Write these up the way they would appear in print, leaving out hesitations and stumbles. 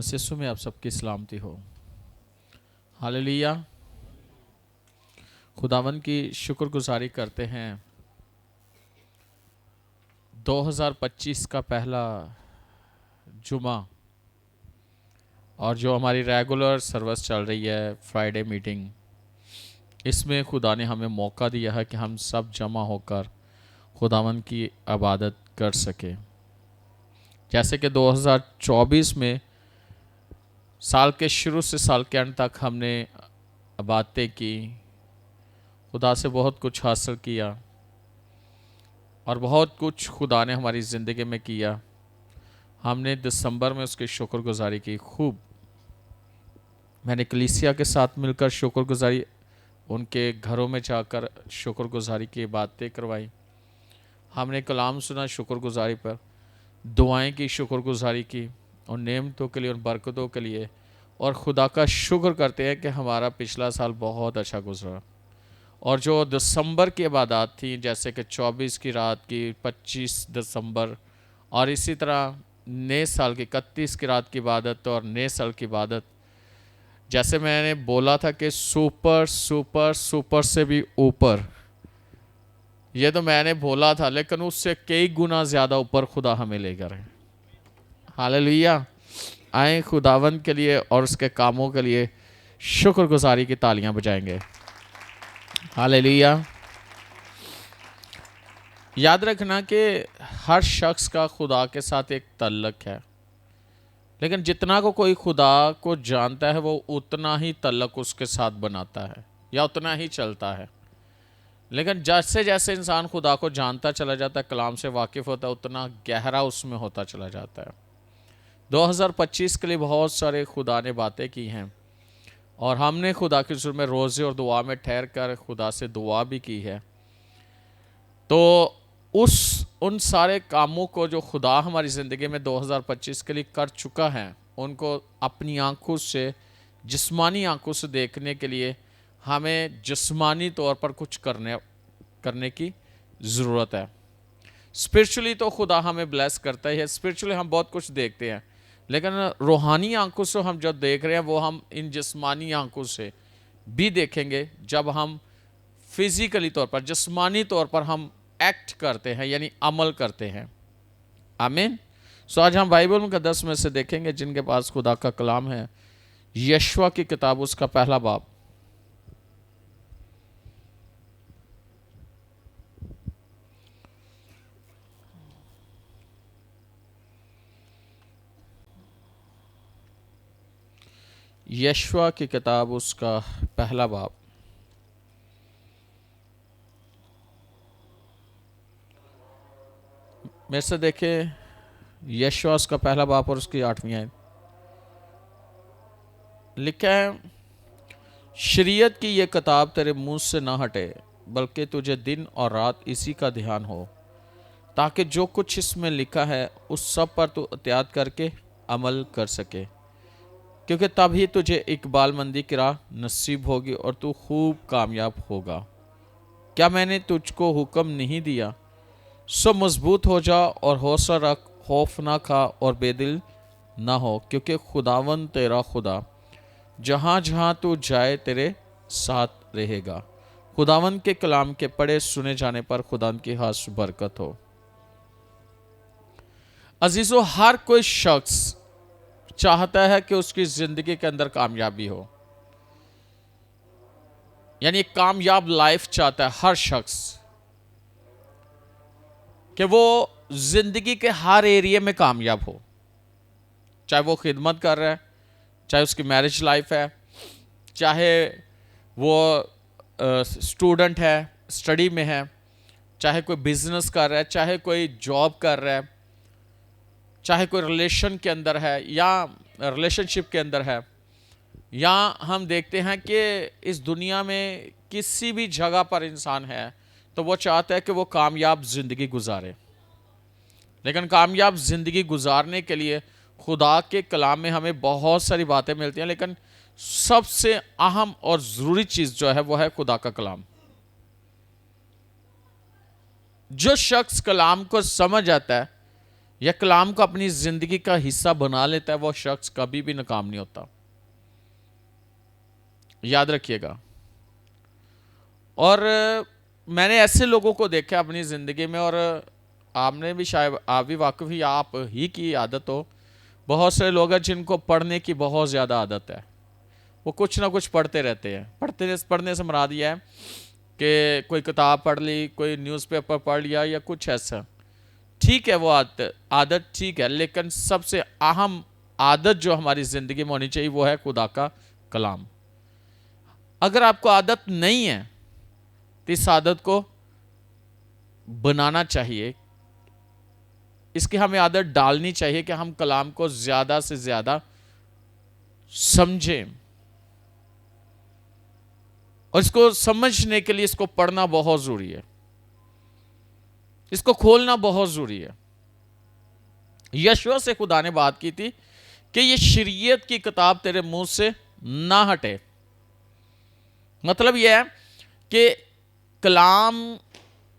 बस यीशु में आप सबकी सलामती हो। हालेलुया। खुदावन की शुक्रगुजारी करते हैं। 2025 का पहला जुमा और जो हमारी रेगुलर सर्विस चल रही है फ्राइडे मीटिंग, इसमें खुदा ने हमें मौका दिया है कि हम सब जमा होकर खुदावन की इबादत कर सके। जैसे कि 2024 में साल के शुरू से साल के अंत तक हमने बातें की, खुदा से बहुत कुछ हासिल किया और बहुत कुछ खुदा ने हमारी ज़िंदगी में किया। हमने दिसंबर में उसकी शुक्रगुजारी की खूब। मैंने कलीसिया के साथ मिलकर शुक्रगुजारी, उनके घरों में जाकर शुक्रगुजारी की बातें करवाई। हमने कलाम सुना शुक्रगुजारी पर, दुआएं की शुक्रगुजारी की उन नेमतों के लिए, उन बरकतों के लिए, और खुदा का शुक्र करते हैं कि हमारा पिछला साल बहुत अच्छा गुजरा। और जो दिसंबर की इबादत थी, जैसे कि 24 की रात की, 25 दिसंबर, और इसी तरह नए साल की 31 की रात की इबादत और नए साल की इबादत, जैसे मैंने बोला था कि सुपर सुपर सुपर से भी ऊपर, ये तो मैंने बोला था, लेकिन उससे कई गुना ज़्यादा ऊपर खुदा हमें लेकर है। हालेलुया। आए खुदावन के लिए और उसके कामों के लिए शुक्रगुजारी की तालियां बजाएंगे। हालेलुया। याद रखना कि हर शख्स का खुदा के साथ एक तल्लक है, लेकिन जितना को कोई खुदा को जानता है वो उतना ही तल्लक उसके साथ बनाता है या उतना ही चलता है। लेकिन जैसे जैसे इंसान खुदा को जानता चला जाता है, कलाम से वाकिफ़ होता है, उतना गहरा उसमें होता चला जाता है। 2025 के लिए बहुत सारे खुदा ने बातें की हैं और हमने खुदा के हुज़ूर में रोज़े और दुआ में ठहर कर खुदा से दुआ भी की है। तो उन सारे कामों को जो खुदा हमारी ज़िंदगी में 2025 के लिए कर चुका है, उनको अपनी आंखों से, जिस्मानी आंखों से देखने के लिए हमें जिस्मानी तौर पर कुछ करने की ज़रूरत है। स्पिरिचुअली तो खुदा हमें ब्लेस करता ही है, स्पिरिचुअली हम बहुत कुछ देखते हैं, लेकिन रूहानी आंखों से हम जो देख रहे हैं वो हम इन जिस्मानी आंखों से भी देखेंगे जब हम फिजिकली तौर पर, जिस्मानी तौर पर हम एक्ट करते हैं, यानी अमल करते हैं। आमीन। सो आज हम बाइबल मुकद्दस में से देखेंगे, जिनके पास खुदा का कलाम है, यशवा की किताब, उसका पहला बाब। यशवा की किताब, उसका पहला बाब। मेरे से देखे यशवा उसका पहला बाब और उसकी 8वीं आयत। लिखा है, शरीयत की ये किताब तेरे मुंह से ना हटे, बल्कि तुझे दिन और रात इसी का ध्यान हो, ताकि जो कुछ इसमें लिखा है उस सब पर तू एहतियात करके अमल कर सके, क्योंकि तभी तुझे इकबालमंदी की राह नसीब होगी और तू खूब कामयाब होगा। क्या मैंने तुझको हुक्म नहीं दिया? सो मजबूत हो जा और हौसला रख, खौफ ना खा और बेदिल ना हो, क्योंकि खुदावन तेरा खुदा जहाँ जहाँ तू जाए तेरे साथ रहेगा। खुदावन के कलाम के पढ़े सुने जाने पर खुदावन की खास बरकत हो। अजीजों, हर कोई शख्स चाहता है कि उसकी जिंदगी के अंदर कामयाबी हो, यानी कामयाब लाइफ चाहता है हर शख्स, कि वो जिंदगी के हर एरिया में कामयाब हो। चाहे वो खिदमत कर रहा है, चाहे उसकी मैरिज लाइफ है, चाहे वो स्टूडेंट है, स्टडी में है, चाहे कोई बिजनेस कर रहा है, चाहे कोई जॉब कर रहा है, चाहे कोई रिलेशन के अंदर है या रिलेशनशिप के अंदर है, या हम देखते हैं कि इस दुनिया में किसी भी जगह पर इंसान है तो वो चाहता है कि वो कामयाब ज़िंदगी गुजारे। लेकिन कामयाब ज़िंदगी गुजारने के लिए खुदा के कलाम में हमें बहुत सारी बातें मिलती हैं, लेकिन सबसे अहम और ज़रूरी चीज़ जो है वो है खुदा का कलाम। जो शख्स कलाम को समझ आता है, या कलाम को अपनी जिंदगी का हिस्सा बना लेता है, वो शख्स कभी भी नाकाम नहीं होता, याद रखिएगा। और मैंने ऐसे लोगों को देखा अपनी ज़िंदगी में, और आपने भी शायद, आप भी वाकिफ ही, आप ही की आदत हो, बहुत से लोग हैं जिनको पढ़ने की बहुत ज़्यादा आदत है, वो कुछ ना कुछ पढ़ते रहते हैं। पढ़ने से मुराद ये है कि कोई किताब पढ़ ली, कोई न्यूज़पेपर पढ़ लिया या कुछ ऐसा, ठीक है, वो आदत ठीक है, लेकिन सबसे अहम आदत जो हमारी ज़िंदगी में होनी चाहिए वो है खुदा का कलाम। अगर आपको आदत नहीं है तो इस आदत को बनाना चाहिए, इसकी हमें आदत डालनी चाहिए कि हम कलाम को ज़्यादा से ज़्यादा समझें, और इसको समझने के लिए इसको पढ़ना बहुत ज़रूरी है, इसको खोलना बहुत ज़रूरी है। यशुआ से खुदा ने बात की थी कि ये शरीयत की किताब तेरे मुंह से ना हटे। मतलब यह है कि कलाम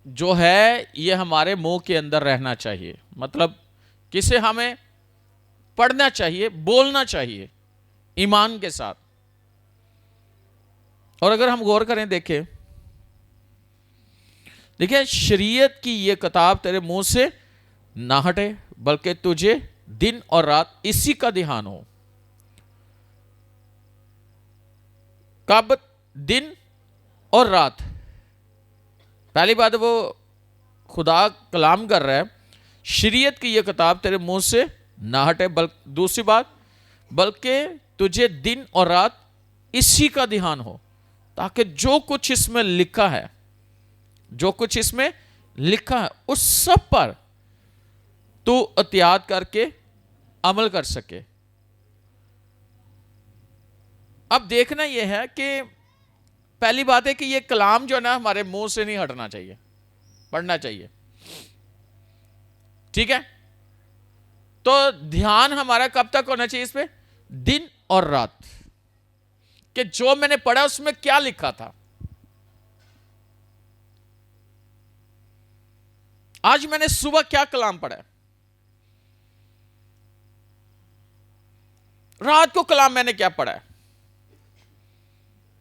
जो है ये हमारे मुंह के अंदर रहना चाहिए, मतलब किसे हमें पढ़ना चाहिए, बोलना चाहिए ईमान के साथ। और अगर हम गौर करें, देखिए शरीयत की ये किताब तेरे मुंह से ना हटे, बल्कि तुझे दिन और रात इसी का ध्यान हो। कब? दिन और रात। पहली बात वो खुदा कलाम कर रहा है, शरीयत की ये किताब तेरे मुंह से ना हटे, दूसरी बात, बल्कि तुझे दिन और रात इसी का ध्यान हो, ताकि जो कुछ इसमें लिखा है, जो कुछ इसमें लिखा है उस सब पर तू एहतियात करके अमल कर सके। अब देखना यह है कि पहली बात है कि यह कलाम जो है ना हमारे मुंह से नहीं हटना चाहिए, पढ़ना चाहिए, ठीक है। तो ध्यान हमारा कब तक होना चाहिए इस पे? दिन और रात, कि जो मैंने पढ़ा उसमें क्या लिखा था। आज मैंने सुबह क्या कलाम पढ़ा है, रात को कलाम मैंने क्या पढ़ा है,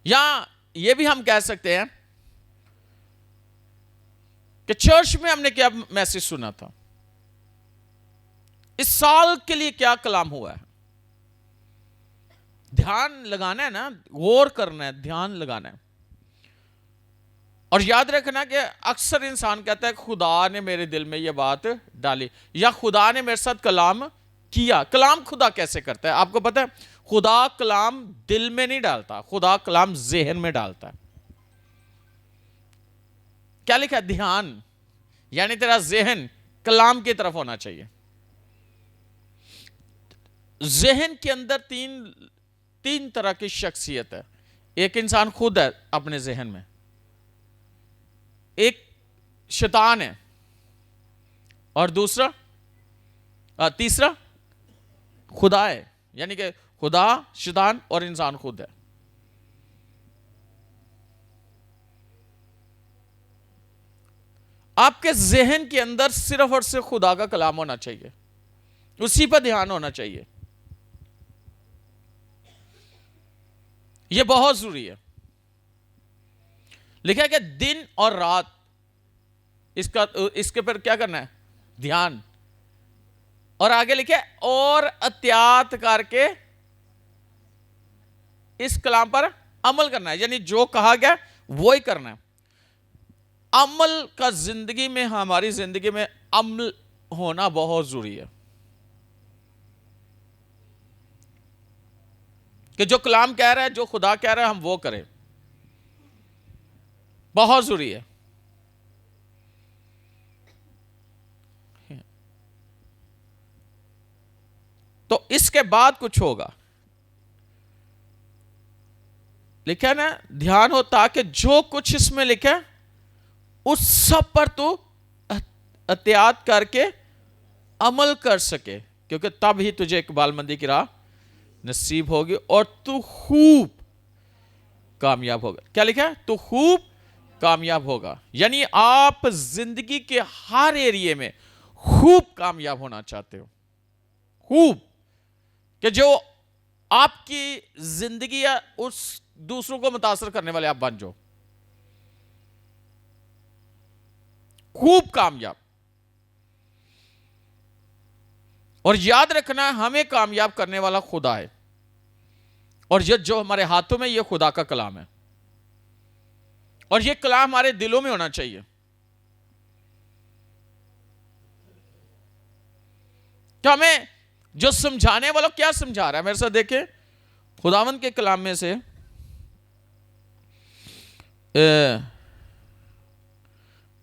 या यह भी हम कह सकते हैं कि चर्च में हमने क्या मैसेज सुना था, इस साल के लिए क्या कलाम हुआ है। ध्यान लगाना है ना, गौर करना है, ध्यान लगाना है। और याद रखना कि अक्सर इंसान कहता है खुदा ने मेरे दिल में यह बात डाली, या खुदा ने मेरे साथ कलाम किया। कलाम खुदा कैसे करता है? आपको पता है, खुदा कलाम दिल में नहीं डालता, खुदा कलाम ज़हन में डालता है। क्या लिखा है? ध्यान, यानी तेरा ज़हन कलाम की तरफ होना चाहिए। ज़हन के अंदर तीन तरह की शख्सियत है। एक इंसान खुद है अपने ज़हन में, एक शैतान है, और तीसरा खुदा है। यानी कि खुदा, शैतान और इंसान खुद है। आपके ज़हन के अंदर सिर्फ और सिर्फ खुदा का कलाम होना चाहिए, उसी पर ध्यान होना चाहिए। यह बहुत जरूरी है। लिखा है कि दिन और रात इसके पर क्या करना है? ध्यान। और आगे लिखा है और एहतियात करके इस कलाम पर अमल करना है, यानी जो कहा गया वो ही करना है। अमल का जिंदगी में, हमारी जिंदगी में अमल होना बहुत जरूरी है, कि जो कलाम कह रहा है, जो खुदा कह रहा है, हम वो करें, बहुत जरूरी है। तो इसके बाद कुछ होगा, लिखा है ना, ध्यान हो, ताकि जो कुछ इसमें लिखा है उस सब पर तू एहतियात करके अमल कर सके, क्योंकि तब ही तुझे इकबालमंदी की राह नसीब होगी और तू खूब कामयाब होगा। क्या लिखा है? तू खूब कामयाब होगा। यानी आप जिंदगी के हर एरिया में खूब कामयाब होना चाहते हो, खूब, कि जो आपकी जिंदगी है उस दूसरों को मुतासर करने वाले आप बन जाओ, खूब कामयाब। और याद रखना, हमें कामयाब करने वाला खुदा है, और ये जो हमारे हाथों में, ये खुदा का कलाम है, और ये कलाम हमारे दिलों में होना चाहिए। तो हमें जो समझाने वाला क्या समझा रहा है, मेरे साथ देखें खुदावंद के कलाम में से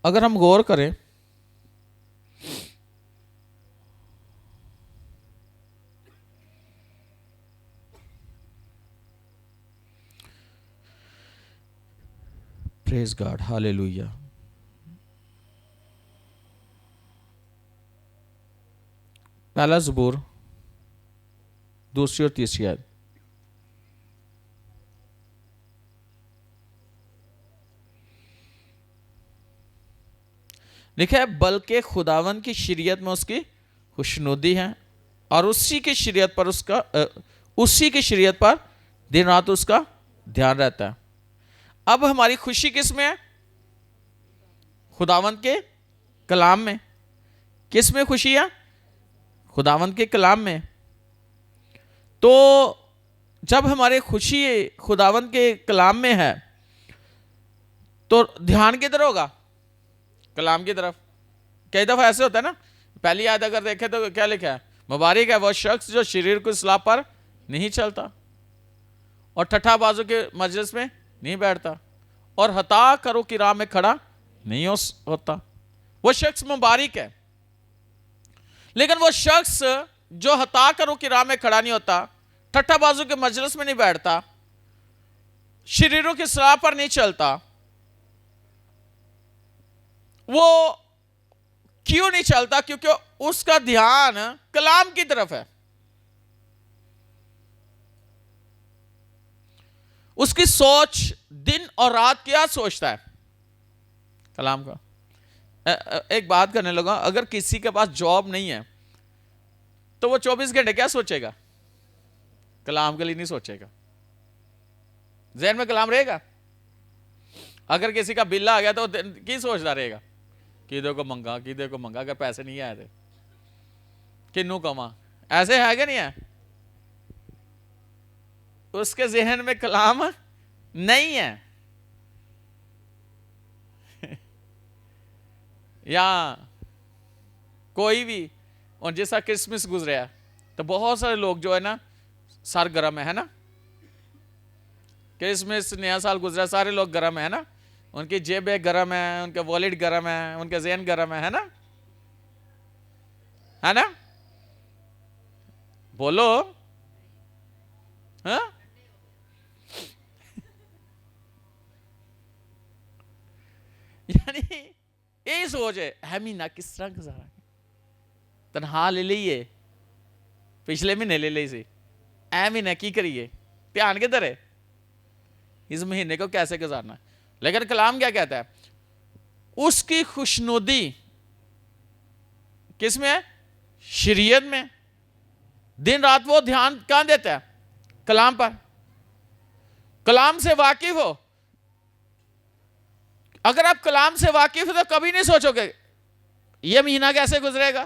अगर हम गौर करें, प्रेज गॉड, हालेलुया। पहला ज़बूर, दूसरी और तीसरी आयत। लिखा है, बल्कि खुदावन की शरीयत में उसकी खुशनुदी है, और उसी की शरीयत पर दिन रात उसका ध्यान रहता है। अब हमारी खुशी किस में है? खुदावंद के कलाम में। किस में खुशी है? खुदावंद के कलाम में। तो जब हमारी खुशी खुदावंद के कलाम में है, तो ध्यान किधर होगा? कलाम की तरफ। कई दफा ऐसे होता है ना, पहली आयत अगर देखें तो क्या लिखा है? मुबारक है वो शख्स जो शरीर को इस्लाह पर नहीं चलता, और ठट्ठा बाजों के मजलिस में नहीं बैठता, और हता करो की राह में खड़ा नहीं होता। वो शख्स मुबारक है। लेकिन वो शख्स जो हता करो की राह में खड़ा नहीं होता, ठट्ठा बाजों के मजलिस में नहीं बैठता, शरीरों की इस्लाह पर नहीं चलता, वो क्यों नहीं चलता? क्योंकि उसका ध्यान कलाम की तरफ है। उसकी सोच दिन और रात क्या सोचता है? कलाम का। एक बात करने लगा, अगर किसी के पास जॉब नहीं है तो वो 24 घंटे क्या सोचेगा? कलाम के लिए नहीं सोचेगा। ज़हन में कलाम रहेगा। अगर किसी का बिल आ गया तो की सोचता रहेगा? किदे को मंगा, अगर पैसे नहीं आए थे किन्नू कमा। ऐसे है क्या? नहीं है? उसके जहन में कलाम नहीं है। या कोई भी, और जैसा क्रिसमस गुजरा तो बहुत सारे लोग जो है ना सर गरम है ना। क्रिसमस नया साल गुजरा, सारे लोग गरम है ना, उनकी जेबें गरम है, उनके वॉलेट गरम है, उनके जहन गरम है ना, है ना? बोलो हाँ? यानी यही सोच है महीना किस तरह गुजारा, तनहा ले लीए, पिछले महीने ले ली सी, ए महीने की करिए, ध्यान किधर है? इस महीने को कैसे गुजारना। लेकिन कलाम क्या कहता है? उसकी खुशनुदी किस में है? शरीयत में। दिन रात वो ध्यान कहां देता है? कलाम पर। कलाम से वाकिफ हो। अगर आप कलाम से वाकिफ हो तो कभी नहीं सोचोगे ये महीना कैसे गुजरेगा,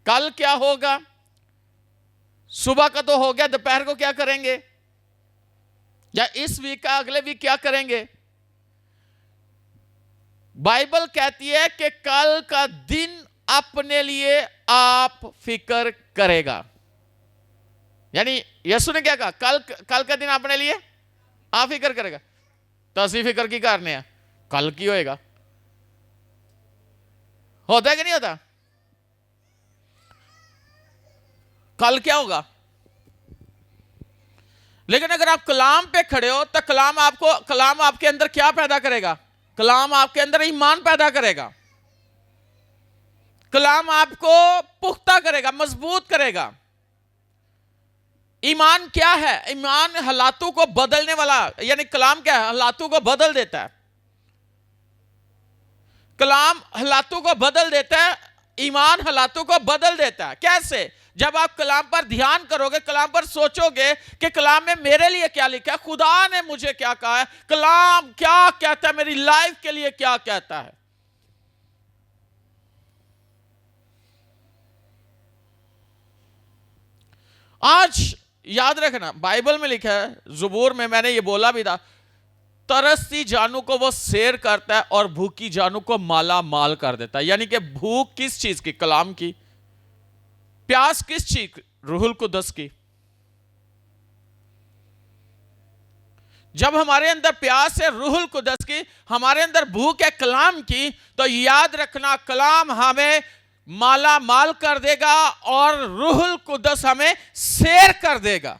कल क्या होगा, सुबह का तो हो गया, दोपहर को क्या करेंगे, या इस वीक का अगले वीक क्या करेंगे। बाइबल कहती है कि कल का दिन अपने लिए आप फिक्र करेगा। यानी यीशु ने क्या कहा? कल का दिन अपने लिए आप फिक्र करेगा। तो असली फिक्र की करने हैं, कल की होएगा। होता है कि नहीं होता? कल क्या होगा? लेकिन अगर आप कलाम पे खड़े हो तो कलाम आपके अंदर क्या पैदा करेगा? कलाम आपके अंदर ईमान पैदा करेगा। कलाम आपको पुख्ता करेगा, मजबूत करेगा। ईमान क्या है? ईमान हालातों को बदलने वाला, यानी कलाम क्या है? हालातों को बदल देता है। कलाम हालातों को बदल देता है। ईमान हालातों को बदल देता है। कैसे? जब आप कलाम पर ध्यान करोगे, कलाम पर सोचोगे कि कलाम में मेरे लिए क्या लिखा है, खुदा ने मुझे क्या कहा है, कलाम क्या कहता है, मेरी लाइफ के लिए क्या कहता है। आज याद रखना, बाइबल में लिखा है, ज़बूर में मैंने ये बोला भी था, तरसती जानू को वो सैर करता है और भूखी जानू को माला माल कर देता है। यानी कि भूख किस चीज की? कलाम की। प्यास किस चीज? रूहुल कुद्दस की। जब हमारे अंदर प्यास है रूहुल कुद्दस की, हमारे अंदर भूख है कलाम की, तो याद रखना कलाम हमें माला माल कर देगा और रूहुल कुद्दस हमें सैर कर देगा।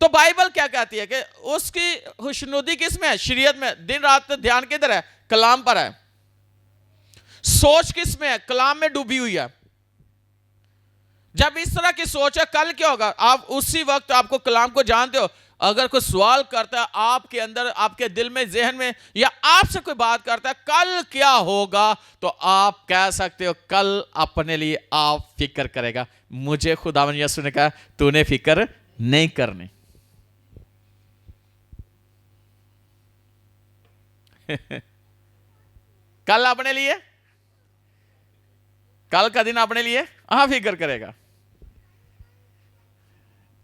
तो बाइबल क्या कहती है कि उसकी खुशनुदी किस में है? शरीयत में। दिन रात ध्यान किधर है? कलाम पर है। सोच किस में है? कलाम में डूबी हुई है। जब इस तरह की सोच है, कल क्या होगा? आप उसी वक्त आपको कलाम को जानते हो, अगर कोई सवाल करता है आपके अंदर, आपके दिल में, जहन में, या आपसे कोई बात करता है कल क्या होगा, तो आप कह सकते हो कल अपने लिए आप फिक्र करेगा। मुझे खुदावंद यीशु ने कहा तूने फिक्र नहीं करनी। कल अपने लिए, कल का दिन अपने लिए आप फिक्र करेगा।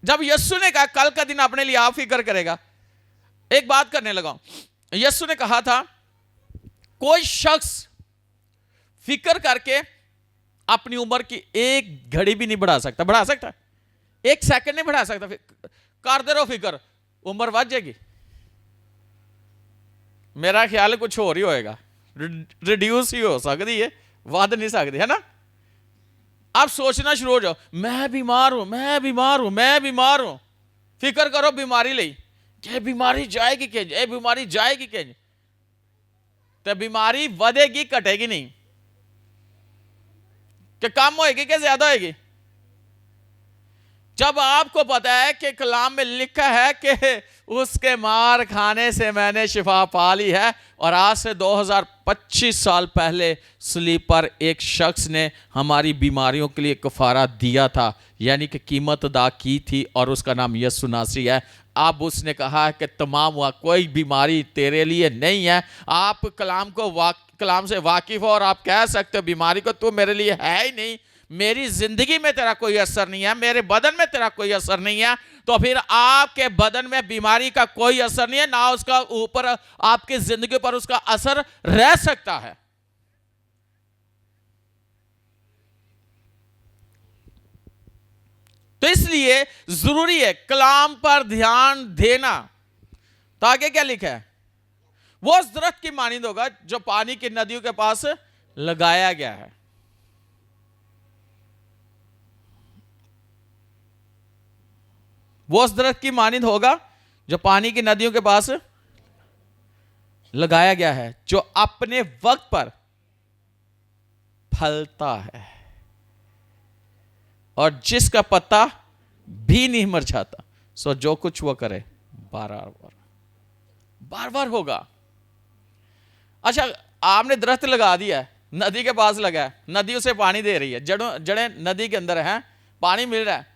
जब यीशु ने कहा कल का दिन अपने लिए आप फिक्र करेगा, एक बात करने लगा। यीशु ने कहा था कोई शख्स फिक्र करके अपनी उम्र की एक घड़ी भी नहीं बढ़ा सकता। बढ़ा सकता? एक सेकंड नहीं बढ़ा सकता। कर दे रहो फिक्र, उम्र बढ़ जाएगी। मेरा ख्याल है कुछ और ही होएगा, रिड्यूस ही हो सकती है, बढ़ नहीं सकती, है ना। आप सोचना शुरू हो जाओ, मैं बीमार हूं, मैं बीमार हूं, मैं बीमार हूं। फिक्र करो बीमारी ली, ये बीमारी जाएगी कि ये बीमारी जाएगी कि, तो बीमारी बढ़ेगी घटेगी नहीं, कि कम होएगी कि ज्यादा होएगी। जब आपको पता है कि कलाम में लिखा है कि उसके मार खाने से मैंने शिफा पा ली है, और आज से 2025 साल पहले सलीब पर एक शख्स ने हमारी बीमारियों के लिए कफारा दिया था, यानी कि कीमत अदा की थी, और उसका नाम यीशु नासरी है। अब उसने कहा कि तमाम कोई बीमारी तेरे लिए नहीं है। आप कलाम से वाकिफ हो और आप कह सकते हो बीमारी को तू मेरे लिए है ही नहीं, मेरी जिंदगी में तेरा कोई असर नहीं है, मेरे बदन में तेरा कोई असर नहीं है, तो फिर आपके बदन में बीमारी का कोई असर नहीं है, ना उसका ऊपर आपकी जिंदगी पर उसका असर रह सकता है। तो इसलिए जरूरी है कलाम पर ध्यान देना। तो आगे क्या लिखा है? वो उस दरख्त की मानिंद होगा जो पानी की नदियों के पास लगाया गया है। वो उस दरख्त की मानिंद होगा जो पानी की नदियों के पास लगाया गया है, जो अपने वक्त पर फलता है और जिसका पत्ता भी नहीं मुरझाता। सो जो कुछ वो करे बार बार होगा। अच्छा, आपने दरख्त लगा दिया है, नदी के पास लगा है, नदी उसे पानी दे रही है, जड़ें नदी के अंदर हैं, पानी मिल रहा है,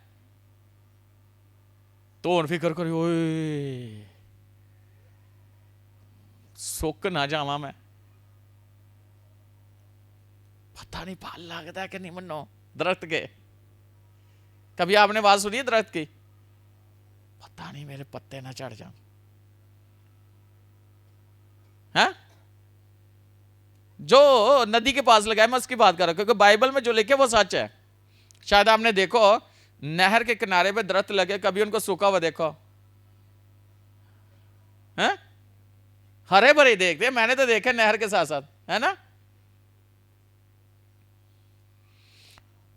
तो हुण फिक्र करो ओए सुक ना जावा मैं, पता नहीं फल लगता है कि नहीं। मनो दरख्त के, कभी आपने बात सुनी है दरख्त की? पता नहीं मेरे पत्ते ना चढ़ जाए, हैं? जो नदी के पास लगा है, मैं उसकी बात कर रहा हूं, क्योंकि बाइबल में जो लिखे वो सच है। शायद आपने देखो नहर के किनारे पे दरख्त लगे, कभी उनको सूखा हुआ देखो? हैं? हरे भरे देखते, मैंने तो देखे नहर के साथ साथ, है ना।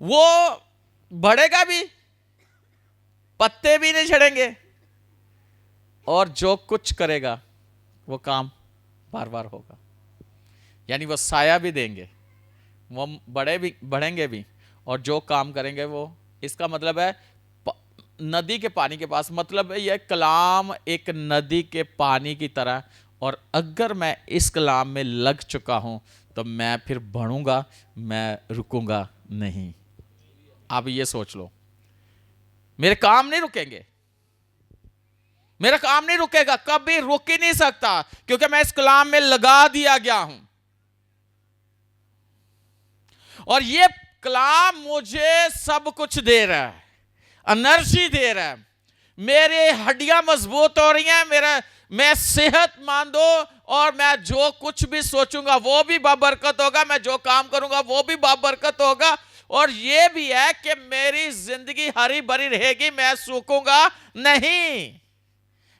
वो बढ़ेगा भी, पत्ते भी नहीं झड़ेंगे, और जो कुछ करेगा वो काम बार बार होगा। यानी वो साया भी देंगे, वो बढ़ेंगे भी, और जो काम करेंगे वो, इसका मतलब है नदी के पानी के पास, मतलब यह कलाम एक नदी के पानी की तरह, और अगर मैं इस कलाम में लग चुका हूं तो मैं फिर बढ़ूंगा, मैं रुकूंगा नहीं। आप ये सोच लो, मेरे काम नहीं रुकेंगे, मेरा काम नहीं रुकेगा, कभी रुक ही नहीं सकता, क्योंकि मैं इस कलाम में लगा दिया गया हूं। और ये कलाम मुझे सब कुछ दे रहा है, एनर्जी दे रहा है, मेरे हड्डियां मजबूत हो रही हैं, मैं सेहतमंद हूं, और मैं जो कुछ भी सोचूंगा वो भी बाबरकत होगा, मैं जो काम करूंगा वो भी बाबरकत होगा। और ये भी है कि मेरी जिंदगी हरी भरी रहेगी, मैं सूखूंगा नहीं,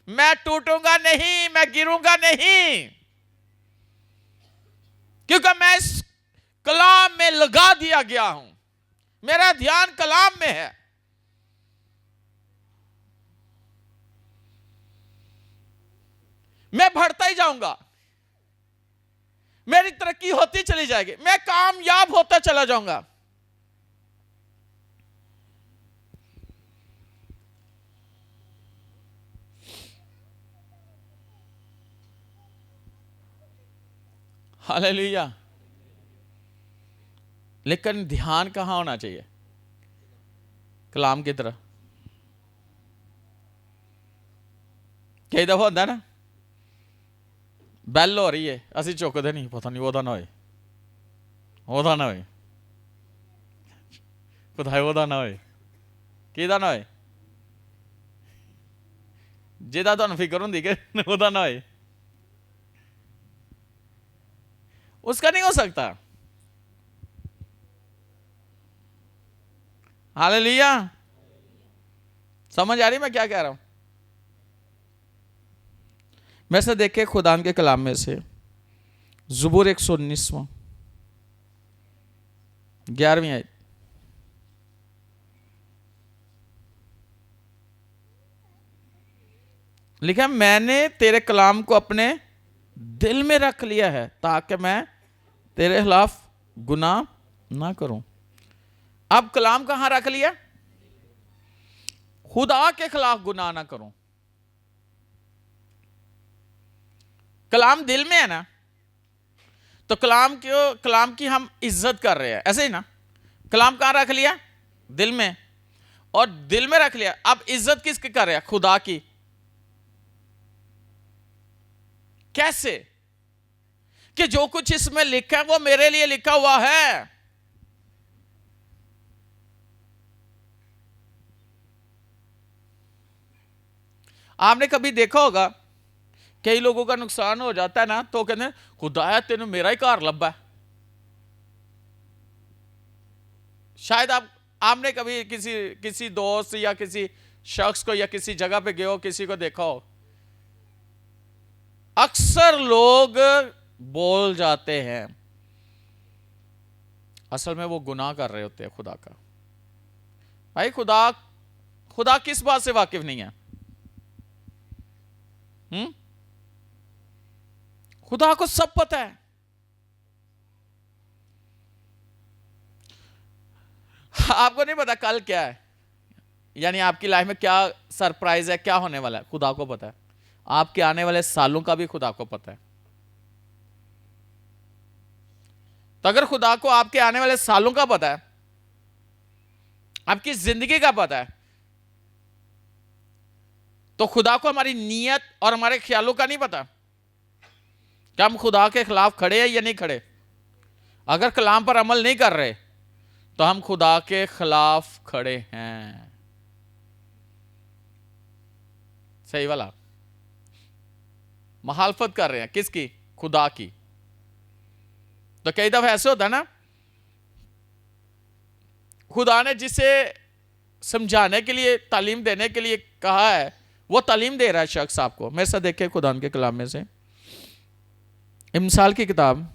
मैं टूटूंगा नहीं, मैं गिरूंगा नहीं, क्योंकि मैं इस कलाम में लगा दिया गया हूं, मेरा ध्यान कलाम में है। मैं बढ़ता ही जाऊंगा, मेरी तरक्की होती चली जाएगी, मैं कामयाब होता चला जाऊंगा। हालेलुया। लेकिन ध्यान कहां होना चाहिए? कलाम की तरह। कई दफा होता है ना, बैल हो रही है, असि चुकते नहीं, पता नहीं ओदा ना होए, ओदा ना होए, खुदा ओदा ना होए, किदा ना होए, जिदा तुहानू फिक्र होंदी कि ओदा ना होए, उसका नहीं हो सकता। हालेलुया। समझ आ रही मैं क्या कह रहा हूं? मैं से देखे खुदान के कलाम में से ज़बूर 119 11वीं आयत। लिखा, मैंने तेरे कलाम को अपने दिल में रख लिया है ताकि मैं तेरे खिलाफ गुनाह ना करूं। अब कलाम कहां रख लिया? खुदा के खिलाफ गुनाह ना करूं। कलाम दिल में है ना, तो कलाम की हम इज्जत कर रहे हैं, ऐसे ही ना। कलाम कहां रख लिया? दिल में। और दिल में रख लिया, अब इज्जत किसकी कर रहे हैं? खुदा की। कैसे? कि जो कुछ इसमें लिखा है वो मेरे लिए लिखा हुआ है। आपने कभी देखा होगा कई लोगों का नुकसान हो जाता है ना, तो कहते हैं खुदाया तेन मेरा ही घर लब्बा। शायद आपने कभी किसी दोस्त या किसी शख्स को या किसी जगह पे गए हो, किसी को देखा हो, अक्सर लोग बोल जाते हैं, असल में वो गुनाह कर रहे होते हैं खुदा का। भाई खुदा किस बात से वाकिफ नहीं है? खुदा को सब पता है। आपको नहीं पता कल क्या है, यानी आपकी लाइफ में क्या सरप्राइज है, क्या होने वाला है, खुदा को पता है। आपके आने वाले सालों का भी खुदा को पता है। तो अगर खुदा को आपके आने वाले सालों का पता है, आपकी जिंदगी का पता है, तो खुदा को हमारी नीयत और हमारे ख्यालों का नहीं पता कि हम खुदा के खिलाफ खड़े हैं या नहीं खड़े। अगर कलाम पर अमल नहीं कर रहे तो हम खुदा के खिलाफ खड़े हैं। सही वाला, मुखालफत कर रहे हैं किसकी? खुदा की। तो कई दफा ऐसे होता है ना, खुदा ने जिसे समझाने के लिए, तालीम देने के लिए कहा है, वो तालीम दे रहा है शख्स आपको। मेरे साथ देखे खुदा के कलाम में से मिसाल की किताब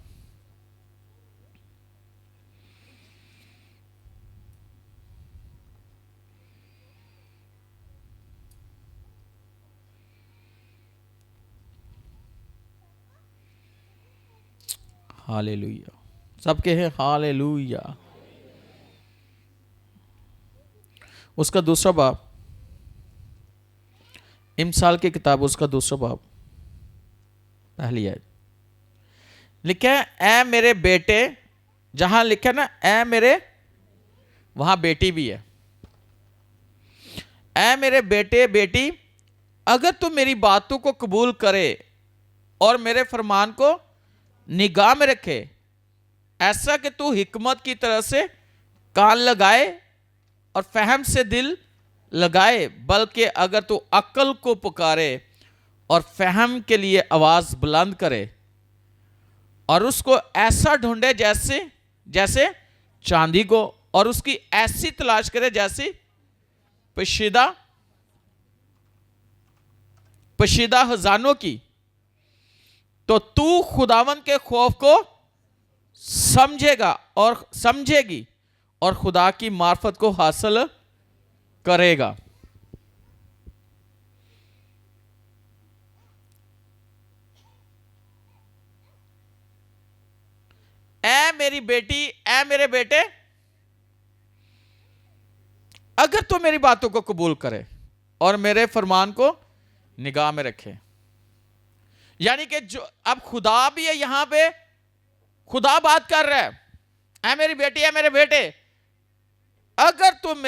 हालेलुया, सबके हैं हालेलुया। उसका दूसरा बाब, इमसाल की किताब उसका दूसरा बाब पहली आयत लिखा है, ऐ मेरे बेटे, जहां लिखा है ना ऐ मेरे, वहां बेटी भी है। ऐ मेरे बेटे बेटी, अगर तू मेरी बातों को कबूल करे और मेरे फरमान को निगाह में रखे, ऐसा कि तू हिकमत की तरह से कान लगाए और फहम से दिल लगाए, बल्कि अगर तू अक्ल को पुकारे और फहम के लिए आवाज बुलंद करे और उसको ऐसा ढूंढे जैसे जैसे चांदी को, और उसकी ऐसी तलाश करे जैसी पशीदा खजानों की, तो तू खुदावन के खौफ को समझेगा और समझेगी और खुदा की मार्फत को हासिल करेगा। ऐ मेरी बेटी, ऐ मेरे बेटे, अगर तू मेरी बातों को कबूल करे और मेरे फरमान को निगाह में रखे। यानी कि जो अब खुदा भी है यहां पे, खुदा बात कर रहा है, ऐ मेरी बेटी, ऐ मेरे बेटे, अगर तुम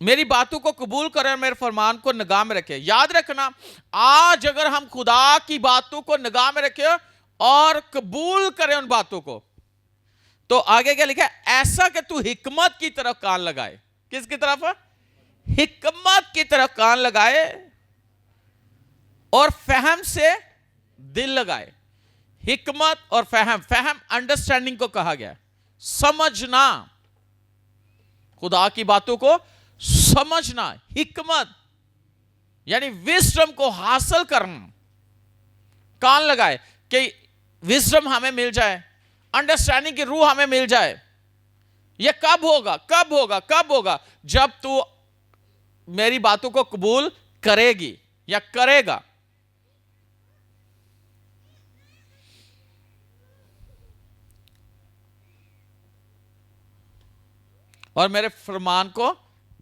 मेरी बातों को कबूल करें और मेरे फरमान को निगाह में रखे। याद रखना, आज अगर हम खुदा की बातों को निगाह में रखें और कबूल करें उन बातों को, तो आगे क्या लिखा है, ऐसा कि तू हिकमत की तरफ कान लगाए। किसकी तरफ? हिकमत की तरफ कान लगाए और फहम से दिल लगाए। हिकमत और फहम, फहम अंडरस्टैंडिंग को कहा गया, समझना, खुदा की बातों को समझना। हिकमत यानी विजडम को हासिल करना। कान लगाए कि विजडम हमें मिल जाए, अंडरस्टैंडिंग की रूह हमें मिल जाए। यह कब होगा? कब होगा? कब होगा? जब तू मेरी बातों को कबूल करेगी या करेगा। और मेरे फरमान को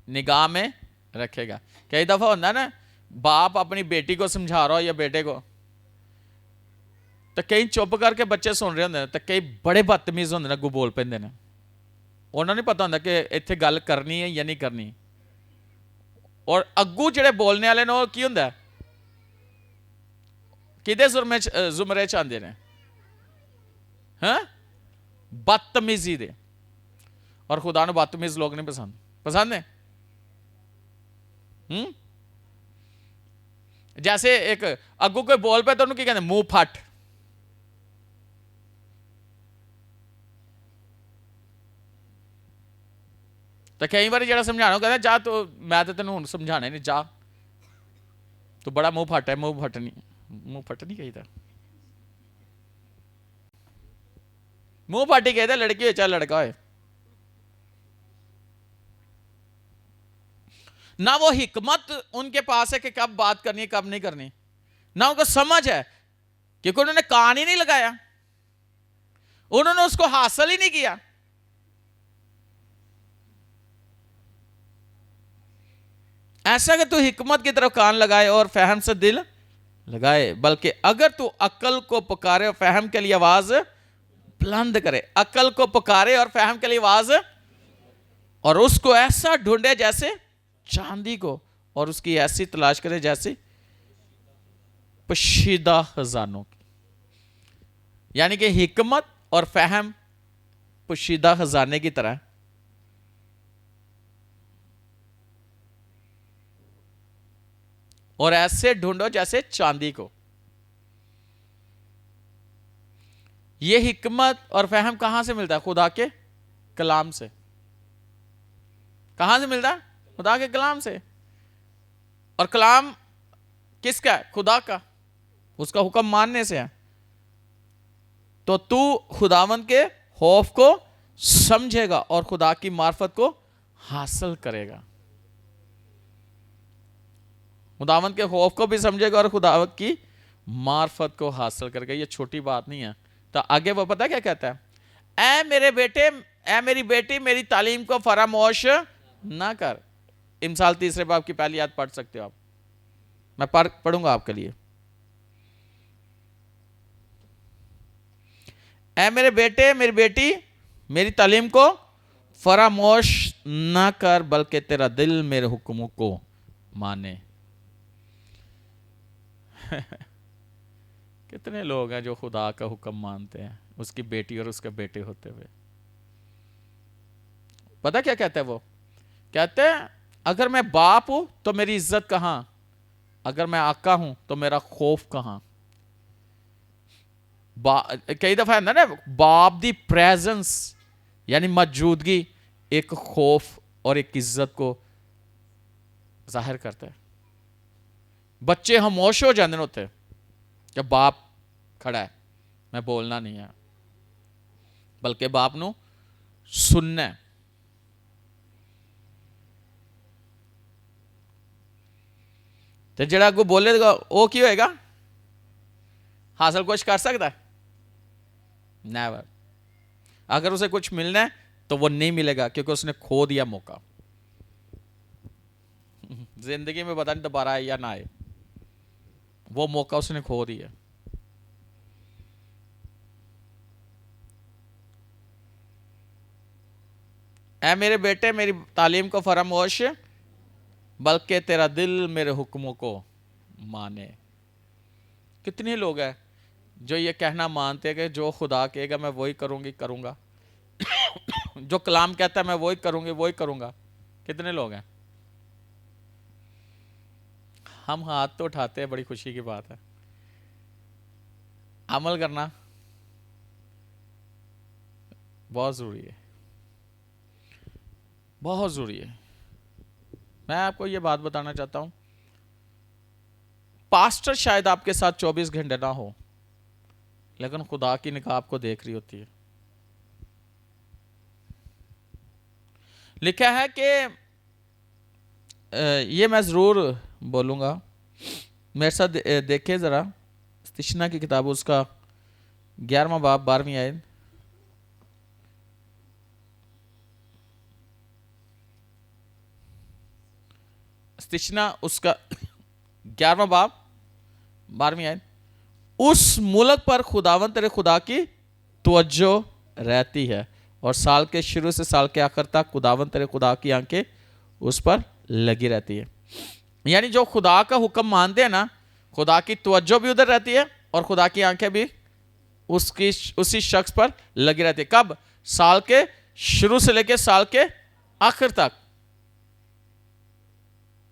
निगाह में रखेगा। कई दफा होता है ना, बाप अपनी बेटी को समझा रहा हो या बेटे को, तो कई चुप करके बच्चे सुन रहे होंगे, तो कई बड़े बदतमीज होंगे, अगू बोल पैंदे ने। उन्होंने नहीं पता होंगे कि इत्थे गल करनी है या नहीं करनी। और अगू जिहड़े बोलने वाले ने वो की होंदा, किहदे जुमरे च आंदे ने? हैं? बदतमीजी दे। और खुदा ने बदतमीज लोग नहीं पसंद। पसंद है? जैसे एक अगू कोई बोल पे तो उन्होंने क्या कहते, मुंह फट। तो कई बार जो समझाना कहते जा, तो मैं तो तेन समझाने नहीं, जा तू बड़ा मुंह फट है। मुंह फट नहीं कहता, मुंह फट ही कहते, लड़की हो चाहे लड़का हो। ना वो हिकमत उनके पास है कि कब बात करनी है कब नहीं करनी, ना उनको समझ है, क्योंकि उन्होंने कान ही नहीं लगाया, उन्होंने उसको हासिल ही नहीं किया। ऐसा कि तू हिकमत की तरफ कान लगाए और फहम से दिल लगाए, बल्कि अगर तू अक्ल को पुकारे और फहम के लिए आवाज बुलंद करे। अक्ल को पुकारे और फहम के लिए आवाज, और उसको ऐसा ढूंढे जैसे चांदी को, और उसकी ऐसी तलाश करे जैसे पशीदा खजानों की। यानी कि हिकमत और फहम पशीदा खजाने की तरह, और ऐसे ढूंढो जैसे चांदी को। यह हिकमत और फहम कहां से मिलता है? खुदा के कलाम से। कहां से मिलता है? खुदा के कलाम से। और कलाम किसका है? खुदा का। उसका हुक्म मानने से है। तो तू खुदावंद के खौफ को समझेगा और खुदा की मार्फत को हासिल करेगा। खुदावंद के खौफ को भी समझेगा और खुदावंद की मार्फत को हासिल करेगा। ये छोटी बात नहीं है। तो आगे वो पता क्या कहता है? ऐ मेरे बेटे, ऐ मेरी बेटी, मेरी तालीम को फरामोश ना कर। इमसाल 3 बाब की पहली आयत पढ़ सकते हो आप, मैं पढ़ूंगा आपके लिए। ऐ मेरे बेटे मेरी बेटी, मेरी तालीम को फरामोश ना कर, बल्कि तेरा दिल मेरे हुक्मों को माने। कितने लोग हैं जो खुदा का हुक्म मानते हैं, उसकी बेटी और उसके बेटे होते हुए। पता क्या कहते हैं वो? कहते हैं अगर मैं बाप हूं तो मेरी इज्जत कहां, अगर मैं आका हूं तो मेरा खौफ कहां। कई दफा है ना, बाप दी प्रेजेंस यानी मौजूदगी एक खौफ और एक इज्जत को जाहिर करता है। बच्चे खामोश हो जाते होते जब बाप खड़ा है, मैं बोलना नहीं है, बल्कि बाप नू सुनना है। तो जड़ा अगू बोलेगा वो की होएगा? हासिल कुछ कर सकता है? नेवर। अगर उसे कुछ मिलना है तो वो नहीं मिलेगा, क्योंकि उसने खो दिया मौका। जिंदगी में पता नहीं दोबारा आए या ना आए, वो मौका उसने खो दिया। ऐ मेरे बेटे मेरी तालीम को फरामोश, बल्कि तेरा दिल मेरे हुक्मों को माने। कितने लोग हैं जो ये कहना मानते हैं कि जो खुदा कहेगा मैं वही करूंगी करूंगा, जो कलाम कहता है मैं वही करूंगी वही करूंगा। कितने लोग हैं? हम हाथ तो उठाते हैं, बड़ी खुशी की बात है। अमल करना बहुत जरूरी है, बहुत जरूरी है। मैं आपको ये बात बताना चाहता हूं, पास्टर शायद आपके साथ 24 घंटे ना हो, लेकिन खुदा की निगाह आपको देख रही होती है। लिखा है कि ये मैं जरूर बोलूंगा, मेरे साथ देखे जरा तिश्ना की किताब, उसका 11वां बाब 12वीं आयत। तिश्ना उसका 11वां बाब 12वीं आयत। उस मुल्क पर खुदावन तेरे खुदा की तवज्जो रहती है, और साल के शुरू से साल के आखिर तक खुदावन तेरे खुदा की आंखें उस पर लगी रहती है। यानी जो खुदा का हुक्म मानते हैं ना, खुदा की तवज्जो भी उधर रहती है और खुदा की आंखें भी उसी शख्स पर लगी रहती है। कब? साल के शुरू से लेकर साल के आखिर तक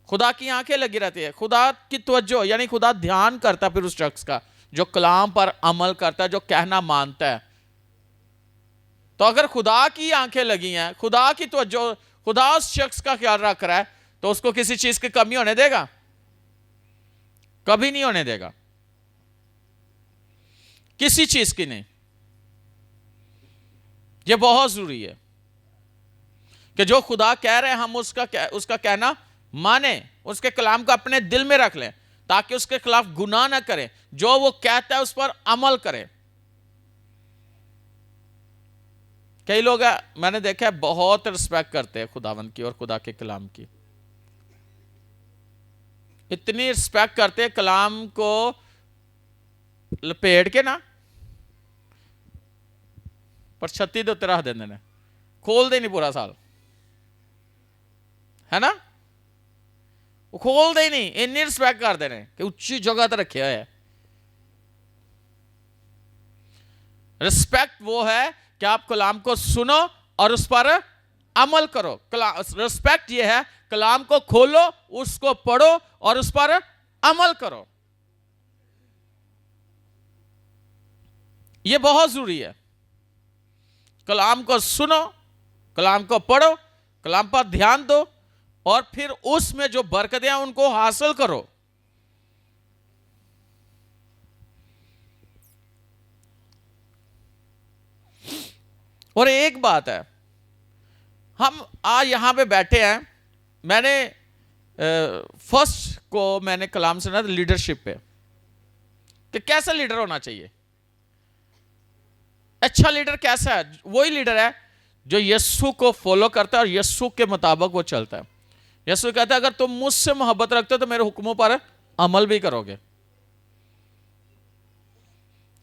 खुदा की आंखें लगी रहती है। खुदा की तवज्जो यानी खुदा ध्यान करता है फिर उस शख्स का जो कलाम पर अमल करता है, जो कहना मानता है। तो अगर खुदा की आंखें लगी हैं, खुदा की तवज्जो, खुदा उस शख्स का ख्याल रख रहा है, तो उसको किसी चीज की कमी होने देगा? कभी नहीं होने देगा, किसी चीज की नहीं। यह बहुत जरूरी है कि जो खुदा कह रहे हैं हम उसका कहना माने, उसके कलाम को अपने दिल में रख लें, ताकि उसके खिलाफ गुनाह ना करें, जो वो कहता है उस पर अमल करें। कई लोग मैंने देखा है बहुत रिस्पेक्ट करते हैं खुदावंद की और खुदा के कलाम की, इतनी रिस्पेक्ट करते हैं कलाम को लपेट के ना, पर छत्ती तो रख देंगे ने, खोल दे नहीं पूरा साल, है ना? वो खोल दे नहीं, इन्नी रिस्पेक्ट करते हैं कि उच्ची जगह तो रखे है। रिस्पेक्ट वो है कि आप कलाम को सुनो और उस पर अमल करो। रिस्पेक्ट ये है कलाम को खोलो, उसको पढ़ो और उस पर अमल करो। ये बहुत जरूरी है। कलाम को सुनो, कलाम को पढ़ो, कलाम पर ध्यान दो, और फिर उसमें जो बरकतें हैं उनको हासिल करो। और एक बात है, हम आज यहां पे बैठे हैं, मैंने फर्स्ट को मैंने कलाम सुना था लीडरशिप पे, कि कैसा लीडर होना चाहिए। अच्छा लीडर कैसा है? वही लीडर है जो यीशु को फॉलो करता है और यीशु के मुताबिक वो चलता है। यीशु कहता है अगर तुम मुझसे मोहब्बत रखते हो तो मेरे हुक्मों पर अमल भी करोगे।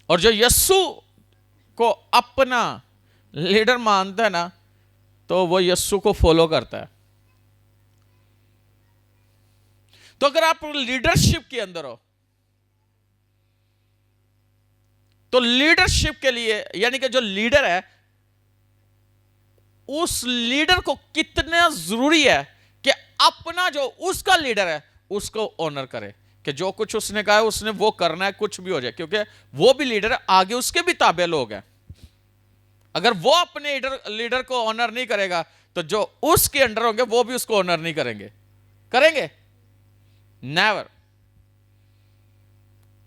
और जो यीशु को अपना लीडर मानता है ना, तो वो यीशु को फॉलो करता है। तो अगर आप लीडरशिप के अंदर हो, तो लीडरशिप के लिए, यानी कि जो लीडर है, उस लीडर को कितना जरूरी है कि अपना जो उसका लीडर है उसको ऑनर करे, कि जो कुछ उसने कहा है उसने वो करना है, कुछ भी हो जाए, क्योंकि वो भी लीडर है, आगे उसके भी ताबे लोग हैं। अगर वो अपने लीडर को ऑनर नहीं करेगा, तो जो उसके अंडर होंगे वो भी उसको ऑनर नहीं करेंगे। करेंगे? नेवर,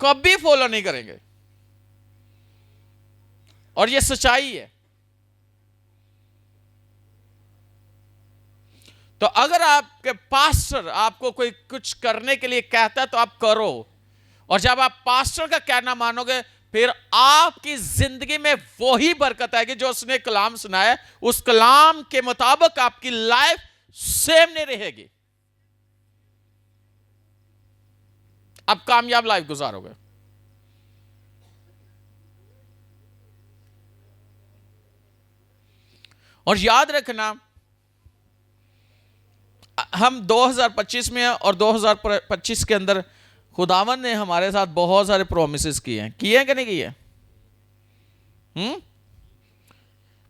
कभी फॉलो नहीं करेंगे। और ये सच्चाई है। तो अगर आपके पास्टर आपको कोई कुछ करने के लिए कहता है तो आप करो, और जब आप पास्टर का कहना मानोगे, फिर आपकी जिंदगी में वही बरकत आएगी जो उसने कलाम सुनाया है, उस कलाम के मुताबिक आपकी लाइफ सेम नहीं रहेगी, आप कामयाब लाइफ गुजारोगे। और याद रखना, हम 2025 में हैं, और 2025 के अंदर खुदावन ने हमारे साथ बहुत सारे प्रोमिसेस किए हैं कि नहीं किए?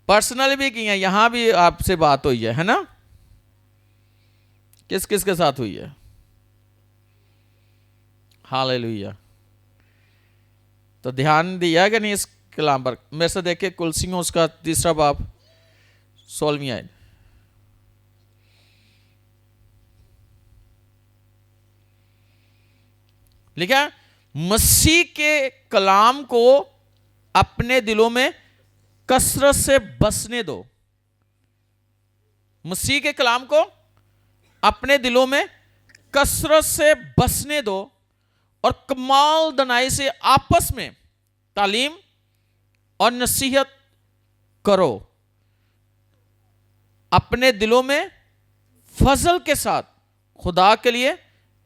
पर्सनली भी किए हैं, यहां भी आपसे बात हुई है ना? किस किस के साथ हुई है? हालेलुया। तो ध्यान दिया कि नहीं इस कलाम पर? मेरे से देखे कुलसियों उसका 3 बाब 16वीं आयत। लिखा है, मसीह के कलाम को अपने दिलों में कसरत से बसने दो। मसीह के कलाम को अपने दिलों में कसरत से बसने दो, और कमाल दनाई से आपस में तालीम और नसीहत करो, अपने दिलों में फजल के साथ खुदा के लिए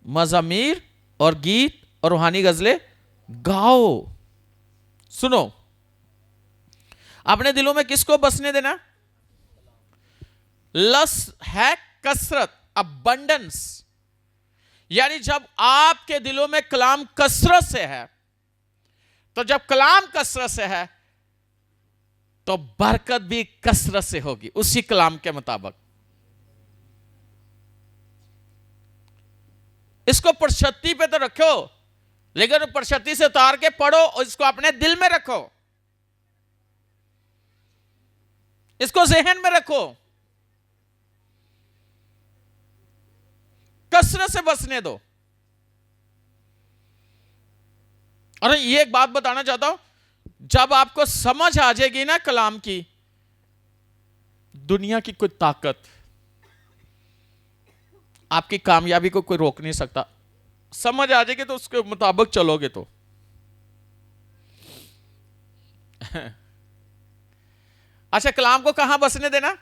मज़ामीर और गीत और रूहानी गजलें गाओ। सुनो, अपने दिलों में किसको बसने देना? लस है कसरत, अबंडेंस। यानी जब आपके दिलों में कलाम कसरत से है, तो जब कलाम कसरत से है तो बरकत भी कसरत से होगी, उसी कलाम के मुताबिक। इसको परछत्ती पे तो रखो, लेकिन परछत्ती से उतार के पढ़ो और इसको अपने दिल में रखो, इसको ज़हन में रखो, कसरत से बसने दो। और ये एक बात बताना चाहता हूं, जब आपको समझ आ जाएगी ना कलाम की, दुनिया की कोई ताकत आपकी कामयाबी को कोई रोक नहीं सकता। समझ आ जाएगी तो उसके मुताबिक चलोगे तो। अच्छा, कलाम को कहां बसने देना?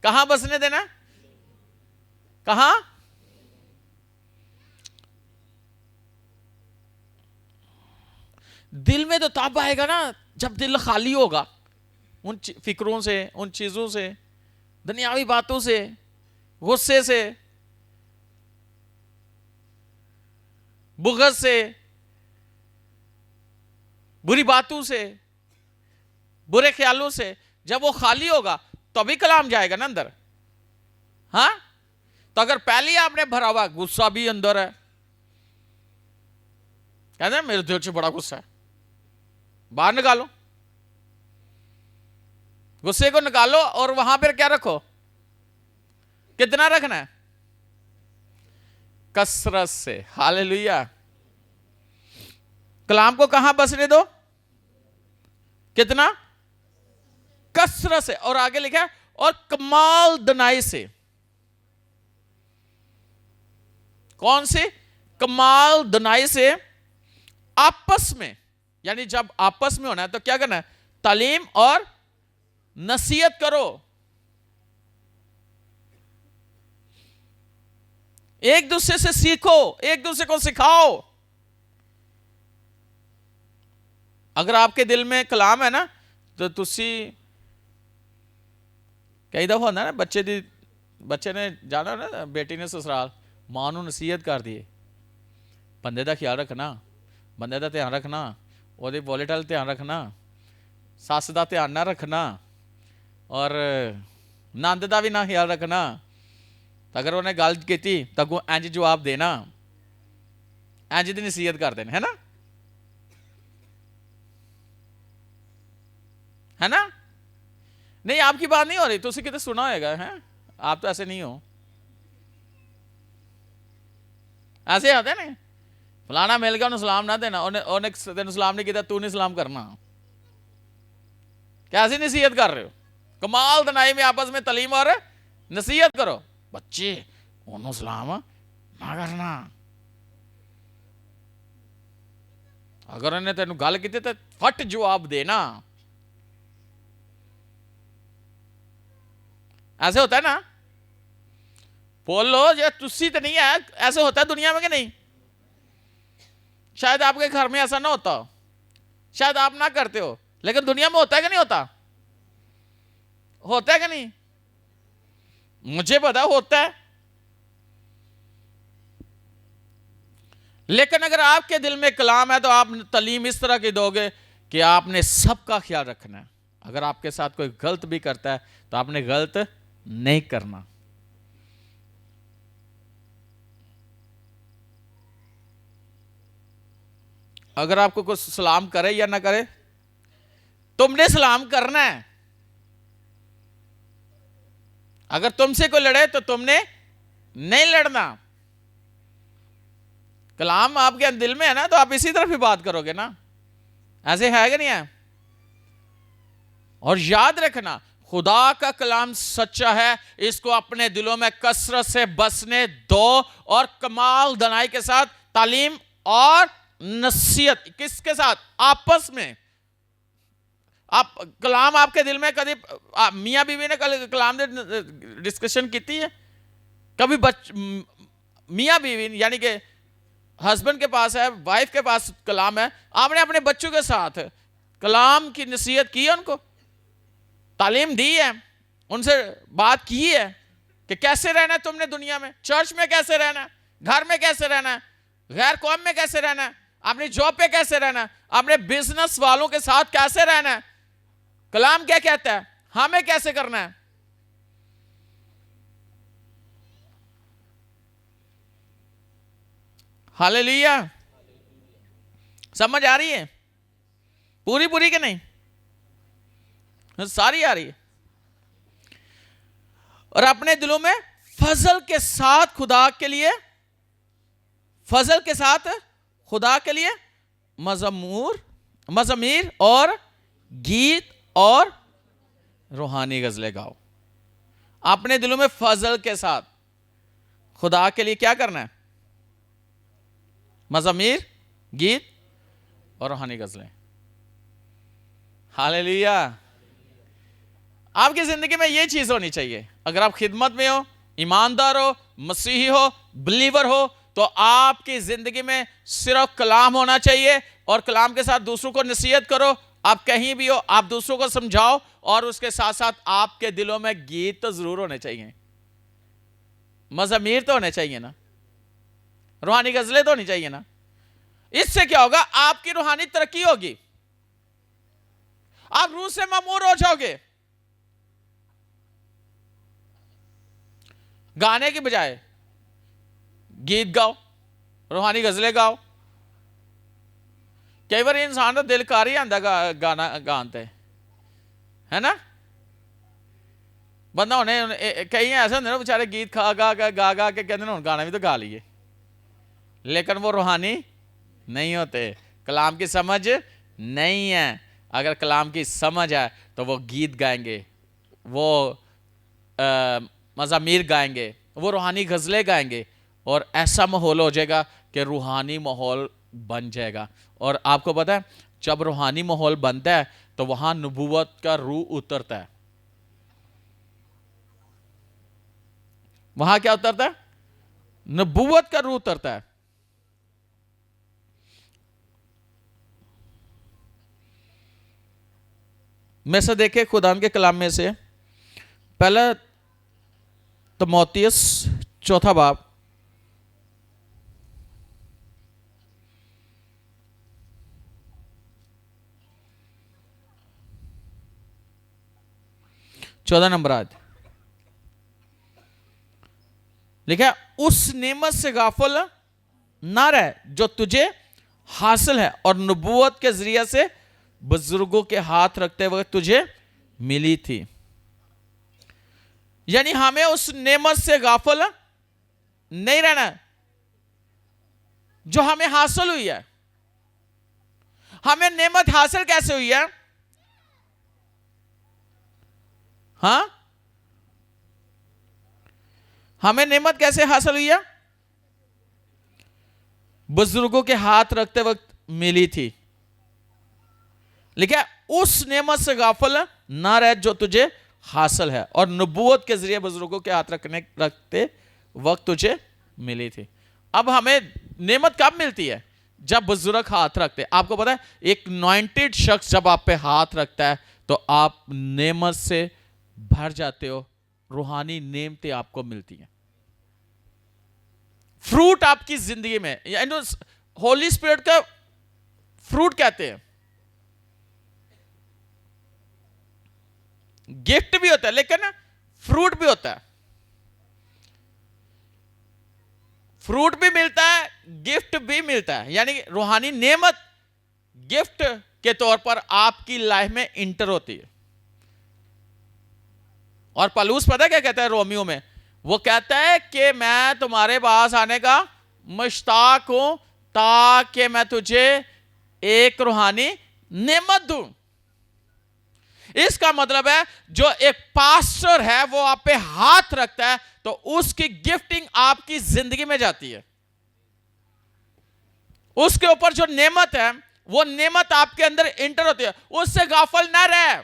कहां बसने देना? कहां? दिल में तो तब आएगा ना जब दिल खाली होगा उन फिक्रों से, उन चीजों से, दुनियावी बातों से, गुस्से से, बुग़्ज़ से, बुरी बातों से, बुरे ख्यालों से। जब वो खाली होगा तभी कलाम जाएगा ना अंदर। हाँ, तो अगर पहले आपने भरा हुआ, गुस्सा भी अंदर है, कहते हैं मेरे दिल से बड़ा गुस्सा है, बाहर निकालो, गुस्से को निकालो, और वहां पर क्या रखो? कितना रखना है? कसरत से। हालेलुया। कलाम को कहां बसने दो? कितना? कसरत से। और आगे लिखा है, और कमाल दनाई से। कौन सी? कमाल दनाई से आपस में। यानी जब आपस में होना है तो क्या करना है? तालीम और नसीहत करो, एक दूसरे से सीखो, एक दूसरे को सिखाओ। अगर आपके दिल में कलाम है ना तो तुसी कई दफा होता ना बच्चे ने जाना ना, बेटी ने ससुराल, मां नूं नसीहत कर दी बंदे का ख्याल रखना, बंदे का ध्यान रखना, ਉਹਦੀ वॉलेट वाल ध्यान रखना, सस का ध्यान ना रखना और नंद का भी ना ख्याल रखना। अगर उन्हें गल की तो अगों इंज जवाब देना, इंज की नसीहत कर देना, है ना। नहीं आपकी बात नहीं हो रही, तुसी कितने सुना होगा है, आप तो ऐसे नहीं हो। ऐसे आते ना, फलाना मिल गया उन्हें सलाम ना देना, उन्हें तेन सलाम नहीं किया तू नहीं सलाम करना। कैसी नसीहत कर रहे हो? कमाल दनाई में आपस में तलीम और नसीहत करो, बच्चे उन्होंने सलाम ना करना। अगर उन्हें तेन गल की तो फट जवाब देना। ऐसे होता है ना, बोलो जो तुसी तो नहीं है, ऐसे होता है दुनिया में कि नहीं? शायद आपके घर में ऐसा ना होता हो, शायद आप ना करते हो, लेकिन दुनिया में होता है कि नहीं होता? होता है कि नहीं? मुझे पता होता है। लेकिन अगर आपके दिल में कलाम है तो आप तालीम इस तरह की दोगे कि आपने सबका ख्याल रखना है। अगर आपके साथ कोई गलत भी करता है तो आपने गलत नहीं करना। अगर आपको कुछ सलाम करे या ना करे, तुमने सलाम करना है। अगर तुमसे कोई लड़े तो तुमने नहीं लड़ना। कलाम आपके दिल में है ना, तो आप इसी तरफ ही बात करोगे ना। ऐसे है कि नहीं है? और याद रखना, खुदा का कलाम सच्चा है, इसको अपने दिलों में कसरत से बसने दो और कमाल दनाई के साथ तालीम और नसीहत। किसके साथ? आपस में। आप कलाम आपके दिल में कभी मियां बीवी ने कल कलाम ने डिस्कशन की है कभी? मियां बीवी यानी कि हस्बैंड के पास है, वाइफ के पास कलाम है, आपने अपने बच्चों के साथ कलाम की नसीहत की है, उनको तालीम दी है, उनसे बात की है कि कैसे रहना है तुमने दुनिया में, चर्च में कैसे रहना है, घर में कैसे रहना है, गैर कौम में कैसे रहना है, अपनी जॉब पे कैसे रहना है, अपने बिजनेस वालों के साथ कैसे रहना है। कलाम क्या कहता है, हमें कैसे करना है। हालेलुया। समझ आ रही है? पूरी पूरी के नहीं? सारी आ रही है। और अपने दिलों में फजल के साथ खुदा के लिए, फजल के साथ खुदा के लिए मज़मीर और गीत और रूहानी गजलें गाओ। अपने दिलों में फजल के साथ खुदा के लिए क्या करना है? मज़मीर, गीत और रूहानी गजलें। हालेलुया। आपकी जिंदगी में यह चीज होनी चाहिए। अगर आप खिदमत में हो, ईमानदार हो, मसीही हो, बिलीवर हो, तो आपकी जिंदगी में सिर्फ कलाम होना चाहिए और कलाम के साथ दूसरों को नसीहत करो। आप कहीं भी हो, आप दूसरों को समझाओ और उसके साथ साथ आपके दिलों में गीत तो जरूर होने चाहिए, मज़मीर तो होने चाहिए ना, रूहानी गजलें तो होनी चाहिए ना। इससे क्या होगा? आपकी रूहानी तरक्की होगी, आप रूह से मामूर हो जाओगे। गाने की बजाय गीत गाओ, रूहानी गजलें गाओ। कई बार इंसान का दिल कर ही आंदा गाना गाते, है ना। बंदा होने कई ऐसे होंगे ना बेचारे गीत गा के कहते हैं गाना भी तो गा लिए, लेकिन वो रूहानी नहीं होते, कलाम की समझ नहीं है। अगर कलाम की समझ है तो वो गीत गाएंगे, वो मज़ामीर गाएंगे, वो रूहानी गज़लें गाएंगे और ऐसा माहौल हो जाएगा कि रूहानी माहौल बन जाएगा। और आपको पता है, जब रूहानी माहौल बनता है तो वहां नबूवत का रूह उतरता है। वहां क्या उतरता है? नबूवत का रूह उतरता है। में से देखे खुदा के कलाम में से पहला तिमोथियस चौथा बाब 14 नंबर आयत लिखा है, उस नेमत से गाफिल ना रह जो तुझे हासिल है और नबूवत के जरिए से बुजुर्गों के हाथ रखते वक्त तुझे मिली थी। यानी हमें उस नेमत से गाफिल नहीं रहना जो हमें हासिल हुई है। हमें नेमत हासिल कैसे हुई है? हाँ, हमें नेमत कैसे हासिल हुई है? बुजुर्गों के हाथ रखते वक्त मिली थी। लिखा है उस नेमत से गाफिल ना रह जो तुझे हासिल है और नबूवत के जरिए बुजुर्गों के हाथ रखते वक्त तुझे मिली थी। अब हमें नेमत कब मिलती है? जब बुजुर्ग हाथ रखते हैं। आपको पता है, एक अनॉइंटेड शख्स जब आप पे हाथ रखता है तो आप नेमत से भर जाते हो, रूहानी नेमतें आपको मिलती हैं। फ्रूट आपकी जिंदगी में, यानी होली स्पिरिट का फ्रूट कहते हैं। गिफ्ट भी होता है लेकिन फ्रूट भी होता है। फ्रूट भी मिलता है, गिफ्ट भी मिलता है। यानी रूहानी नेमत गिफ्ट के तौर पर आपकी लाइफ में इंटर होती है। और पलूस पता क्या कहता है रोमियो में? वो कहता है कि मैं तुम्हारे पास आने का मुश्ताक हूं ताकि मैं तुझे एक रूहानी नेमत दूं। इसका मतलब है जो एक पास्टर है वो आप पे हाथ रखता है तो उसकी गिफ्टिंग आपकी जिंदगी में जाती है। उसके ऊपर जो नेमत है वो नेमत आपके अंदर इंटर होती है। उससे गाफिल ना रहे।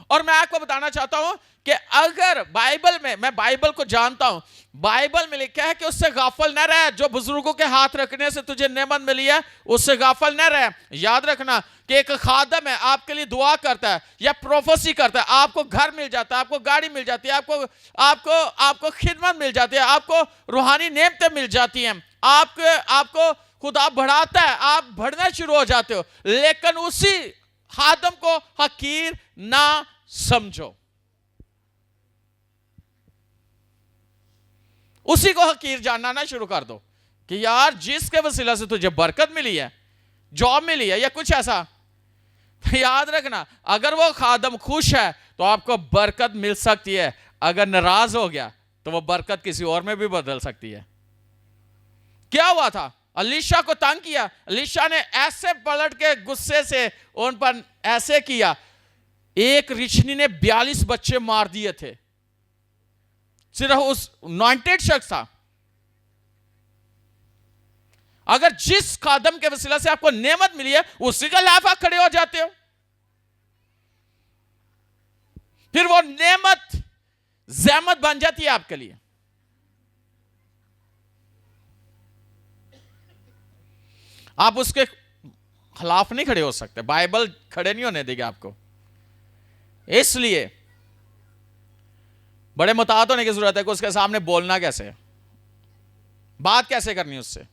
और मैं आपको बताना चाहता हूं कि अगर बाइबल में, मैं बाइबल को जानता हूं, बाइबल में लिखा है कि उससे गाफिल न रहे। जो बुजुर्गों के हाथ रखने से तुझे नेमत मिली है उससे गाफिल न रहे। याद रखना कि एक खादम है, आपके लिए दुआ करता है या प्रोफेसी करता है, आपको घर मिल जाता है, आपको गाड़ी मिल जाती है, आपको आपको आपको खिदमत मिल जाती है, आपको रूहानी नेमतें मिल जाती हैं, आपको खुदा बढ़ाता है, आप बढ़ना शुरू हो जाते हो। लेकिन उसी खादम को हकीर ना समझो, उसी को हकीर जानना ना शुरू कर दो कि यार जिसके वसीला से तुझे बरकत मिली है, जॉब मिली है या कुछ ऐसा, तो याद रखना अगर वो खादम खुश है तो आपको बरकत मिल सकती है। अगर नाराज हो गया तो वो बरकत किसी और में भी बदल सकती है। क्या हुआ था? अलीशा को तंग किया। अलीशा ने ऐसे पलट के गुस्से से उन पर ऐसे किया, एक रिछनी ने 42 बच्चे मार दिए थे। सिर्फ उस अनॉइंटेड शख्स था। अगर जिस खादम के वसीला से आपको नेमत मिली है उसी का लाभ आप खड़े हो जाते हो, फिर वो नेमत ज़हमत बन जाती है आपके लिए। आप उसके खिलाफ नहीं खड़े हो सकते। बाइबल खड़े नहीं होने देगी आपको। इसलिए बड़े मुताहत होने की जरूरत है कि उसके सामने बोलना कैसे, बात कैसे करनी, उससे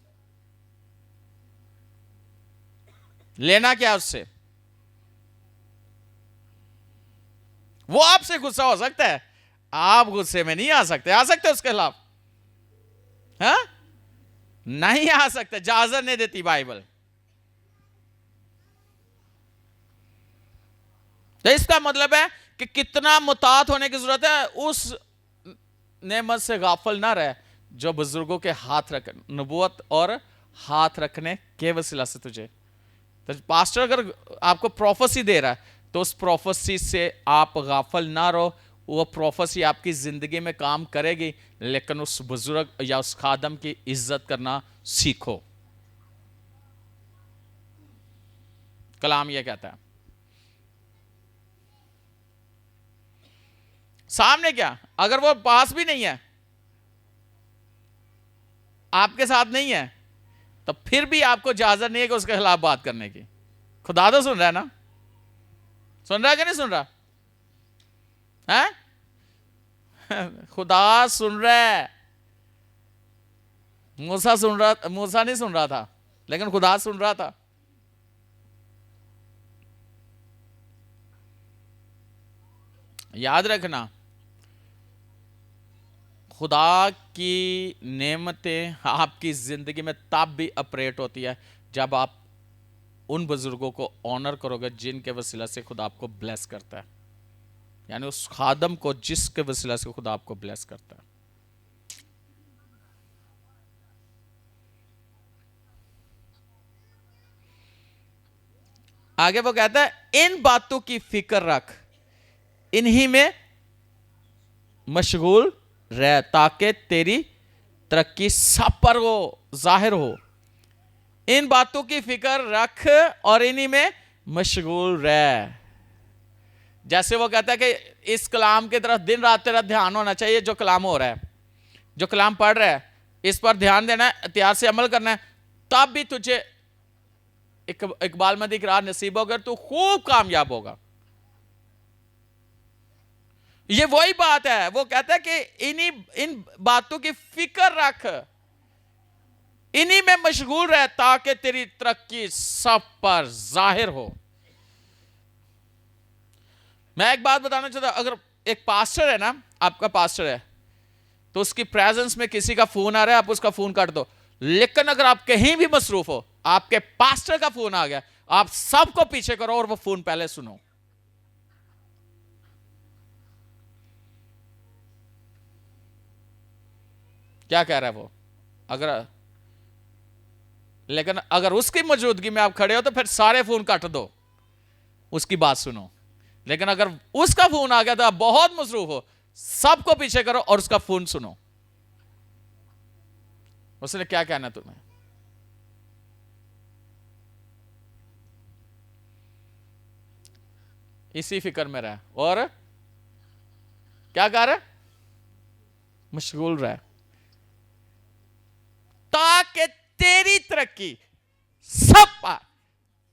लेना क्या उससे। वो आपसे गुस्सा हो सकता है, आप गुस्से में नहीं आ सकते। आ सकते उसके खिलाफ? हाँ, नहीं आ सकते, इजाजत नहीं देती बाइबल। तो इसका मतलब है कि कितना मुताहत होने की जरूरत है। उस नेमत से गाफिल ना रहे जो बुजुर्गों के हाथ रख, नबूवत और हाथ रखने के वसीला से तुझे, तो पास्टर अगर आपको प्रोफेसी दे रहा है तो उस प्रोफेसी से आप गाफिल ना रहो। वो प्रोफेसी आपकी जिंदगी में काम करेगी, लेकिन उस बुजुर्ग या उस खादम की इज्जत करना सीखो। कलाम यह कहता है। सामने क्या, अगर वो पास भी नहीं है, आपके साथ नहीं है, तो फिर भी आपको इजाजत नहीं है कि उसके खिलाफ बात करने की। खुदा तो सुन रहा है ना। सुन रहा है कि नहीं सुन रहा है? खुदा सुन रहा है। मूसा नहीं सुन रहा था, लेकिन खुदा सुन रहा था। याद रखना, खुदा की नेमतें आपकी जिंदगी में तब भी ऑपरेट होती है जब आप उन बुजुर्गों को ऑनर करोगे जिनके वसीला से खुदा आपको ब्लेस करता है, यानी उस खादम को जिसके वसीला से खुदा आपको ब्लेस करता है। आगे वो कहता है इन बातों की फिक्र रख, इन्हीं में मशगूल रह, ताकि तेरी तरक्की सब पर हो जाहिर हो। इन बातों की फिक्र रख और इन्हीं में मशगूल रह। जैसे वो कहता है कि इस कलाम की तरफ दिन रात तेरा ध्यान होना चाहिए। जो कलाम हो रहा है, जो कलाम पढ़ रहा है, इस पर ध्यान देना है, एहतियात से अमल करना है, तब भी तुझे इकबाल मद इकरार नसीब होगा, तू खूब कामयाब होगा। ये वही बात है। वो कहता है कि इन बातों की फिक्र रख, इन्हीं में मशगूल रह, ताकि तेरी तरक्की सब पर जाहिर हो। मैं एक बात बताना चाहता हूं, अगर एक पास्टर है ना, आपका पास्टर है, तो उसकी प्रेजेंस में किसी का फोन आ रहा है, आप उसका फोन काट दो। लेकिन अगर आप कहीं भी मसरूफ हो, आपके पास्टर का फोन आ गया, आप सबको पीछे करो और वो फोन पहले सुनो। क्या कह रहा है वो? लेकिन अगर उसकी मौजूदगी में आप खड़े हो तो फिर सारे फोन काट दो, उसकी बात सुनो। लेकिन अगर उसका फोन आ गया तो आप बहुत मसरूफ हो, सबको पीछे करो और उसका फोन सुनो। उसने क्या कहना तुम्हें? इसी फिक्र में रह और क्या कर, मशगूल रह, ताकि तेरी तरक्की सब पर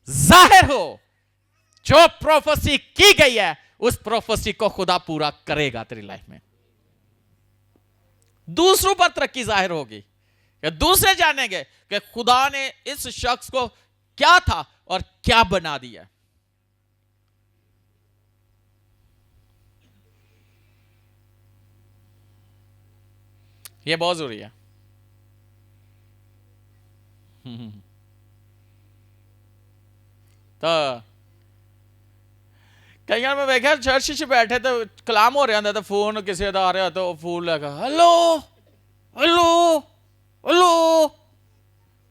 जाहिर हो। जो प्रोफेसी की गई है, उस प्रोफेसी को खुदा पूरा करेगा तेरी लाइफ में। दूसरों पर तरक्की जाहिर होगी, कि दूसरे जानेंगे कि खुदा ने इस शख्स को क्या था और क्या बना दिया। यह बहुत जरूरी है। तो कई बार मैं देखा चर्च च बैठे तो कलाम हो रहा होंगे, तो फोन किसी का आ रहा तो फोन लगा, हेलो हेलो हेलो।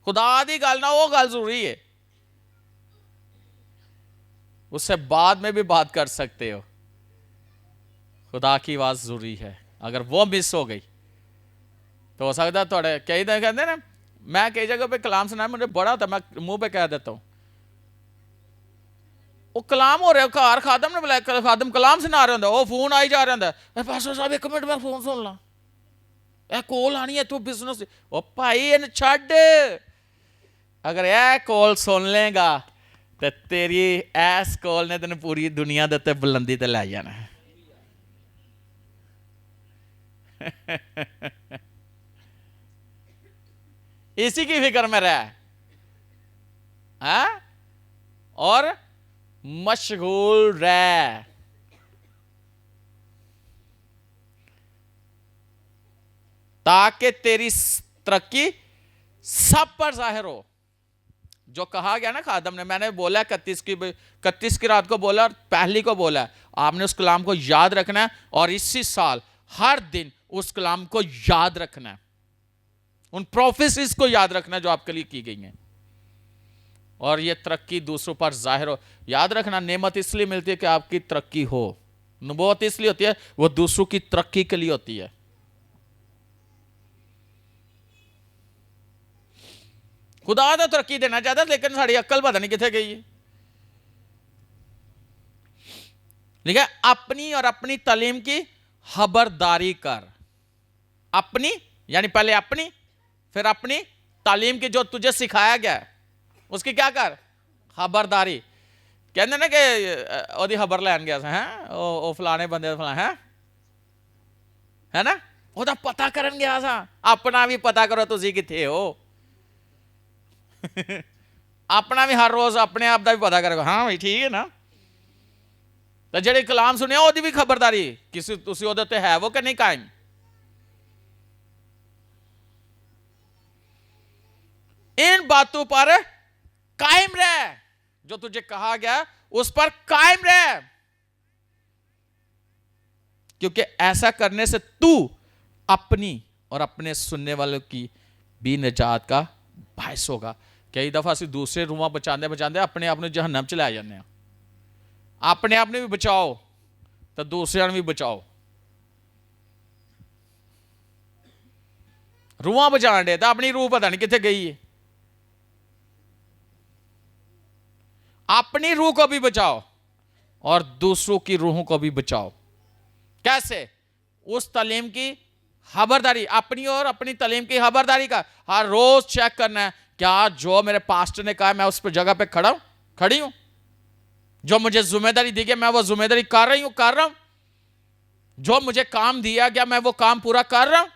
खुदा दी गल ना वो गल जरूरी है, उससे बाद में भी बात कर सकते हो। खुदा की आवाज जरूरी है। अगर वो मिस हो गई तो हो सकता थोड़े कई दिन कहते ना, मैं कई जगह पे कलाम सुना, मुझे बड़ा होता, मैं मुंह पे कह देता हूं, वो कलाम हो रहा है, घर खादम ने बुलाया, खादम कलाम सुना रहा होंगे, वो फोन आई जा रहा है, पास्टर साहब एक मिनट मैं फोन सुन ला, ए कॉल आनी है, तू बिजनेस, ओ भाई इन छड़। अगर यह कॉल सुन लेगा तो तेरी इस कॉल ने तेन पूरी दुनिया के उत्ते बुलंदी ते लै जाना है। इसी की फिक्र में रह, हाँ? और मशगूल रह, ताकि तेरी तरक्की सब पर जाहिर हो। जो कहा गया ना खादम ने, मैंने बोला 31 की रात को बोला, पहली को बोला, आपने उस कलाम को याद रखना है और इसी साल हर दिन उस कलाम को याद रखना है, उन प्रोफेसीज को याद रखना है जो आपके लिए की गई हैं, और ये तरक्की दूसरों पर जाहिर हो। याद रखना, नेमत इसलिए मिलती है कि आपकी तरक्की हो, नबूवत इसलिए होती है वो दूसरों की तरक्की के लिए होती है। खुदा तो तरक्की देना चाहता, लेकिन साड़ी अक्ल पता नहीं कितने गई है। लिखा अपनी और अपनी तालीम की खबरदारी कर। अपनी यानी पहले अपनी, फिर अपनी तालीम की, जो तुझे सिखाया गया है उसकी क्या कर, खबरदारी। कहते ना कि ओदी खबर लैन गया है वो फलाने बंदे फलाना है ना, ਉਹਦਾ ਪਤਾ ਕਰਨ ਗਿਆ ਸਾਂ। ਆਪਣਾ ਵੀ ਪਤਾ ਕਰੋ ਤੁਸੀਂ ਕਿੱਥੇ ਹੋ। ਆਪਣਾ ਵੀ ਹਰ ਰੋਜ਼ ਆਪਣੇ ਆਪ ਦਾ ਵੀ ਪਤਾ ਕਰੋ, ਹਾਂ ਬਈ ਠੀਕ ਹੈ ਨਾ। ਤਾਂ ਜਿਹੜੇ ਕਲਾਮ ਸੁਣਿਆ ਉਹਦੀ ਵੀ ਖਬਰਦਾਰੀ ਕਿਸੇ ਤੁਸੀਂ ਉਹਦੇ ਉੱਤੇ ਹੈ ਉਹ ਕਿ ਨਹੀਂ ਕਾਇਮ। इन बातों पर कायम रह, जो तुझे कहा गया उस पर कायम रह, क्योंकि ऐसा करने से तू अपनी और अपने सुनने वालों की भी निजात का बायस होगा। कई दफा असं दूसरे रूह बचाते बचाते अपने आप में जहन्नम च लै जाने, अपने आप ने भी बचाओ तो दूसरों भी बचाओ। रूह बचा दे तो अपनी रूह पता नहीं कितने गई है। अपनी रूह को भी बचाओ और दूसरों की रूहों को भी बचाओ। कैसे? उस तालीम की खबरदारी, अपनी और अपनी तालीम की खबरदारी का हर रोज चेक करना है, क्या जो मेरे पास्टर ने कहा मैं उस पर जगह पे खड़ी हूं, जो मुझे जिम्मेदारी दी गई मैं वो जिम्मेदारी कर रहा हूं, जो मुझे काम दिया गया मैं वो काम पूरा कर रहा हूं,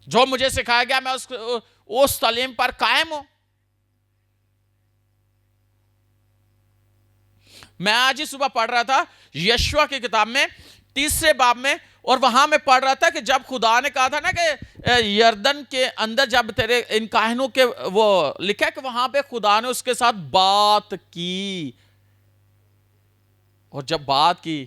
जो मुझे सिखाया गया मैं उस तालीम पर कायम हूं। मैं आज ही सुबह पढ़ रहा था यशवा की किताब में 3 बाब में, और वहां में पढ़ रहा था कि जब खुदा ने कहा था ना कि यर्दन के अंदर जब तेरे इन काहिनों के वो लिखा है कि वहां पे खुदा ने उसके साथ बात की, और जब बात की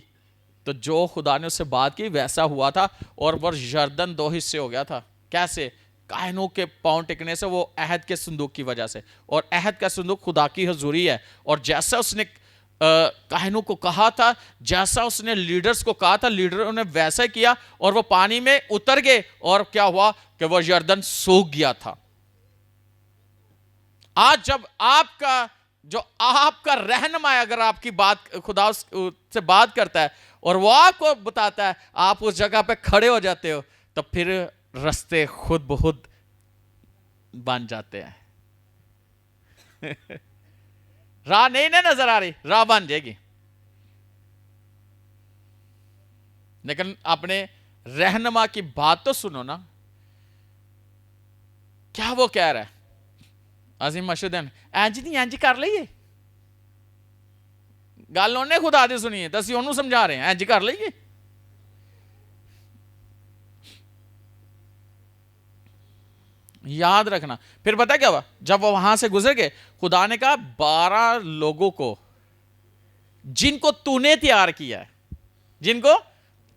तो जो खुदा ने उससे बात की वैसा हुआ था, और वो यर्दन 2 हिस्से हो गया था। कैसे? काहिनों के पांव टिकने से, वो अहद के संदूक की वजह से, और अहद का संदूक खुदा की हुजूरी है। और जैसा उसने काहिनों को कहा था, जैसा उसने लीडर्स को कहा था, लीडरों ने वैसा ही किया, और वो पानी में उतर गए, और क्या हुआ कि वो यर्दन सूख गया था। आज जब आपका रहनुमा अगर आपकी बात खुदा से बात करता है और वो आपको बताता है, आप उस जगह पे खड़े हो जाते हो, तो फिर रास्ते खुद ब खुद बन जाते हैं। राह नहीं ना नजर आ रही, राह बन जाएगी। लेकिन अपने रहनुमा की बात तो सुनो ना, क्या वो कह रहा है। असीम मशहूद इंज नहीं इंज कर लीए, गल उन्हें खुदा दी सुनी है तो असं ओनू समझा रहे हैं इंज कर लीए। याद रखना। फिर पता क्या हुआ, जब वो वहां से गुजर गए, खुदा ने कहा 12 लोगों को जिनको तूने तैयार किया है, जिनको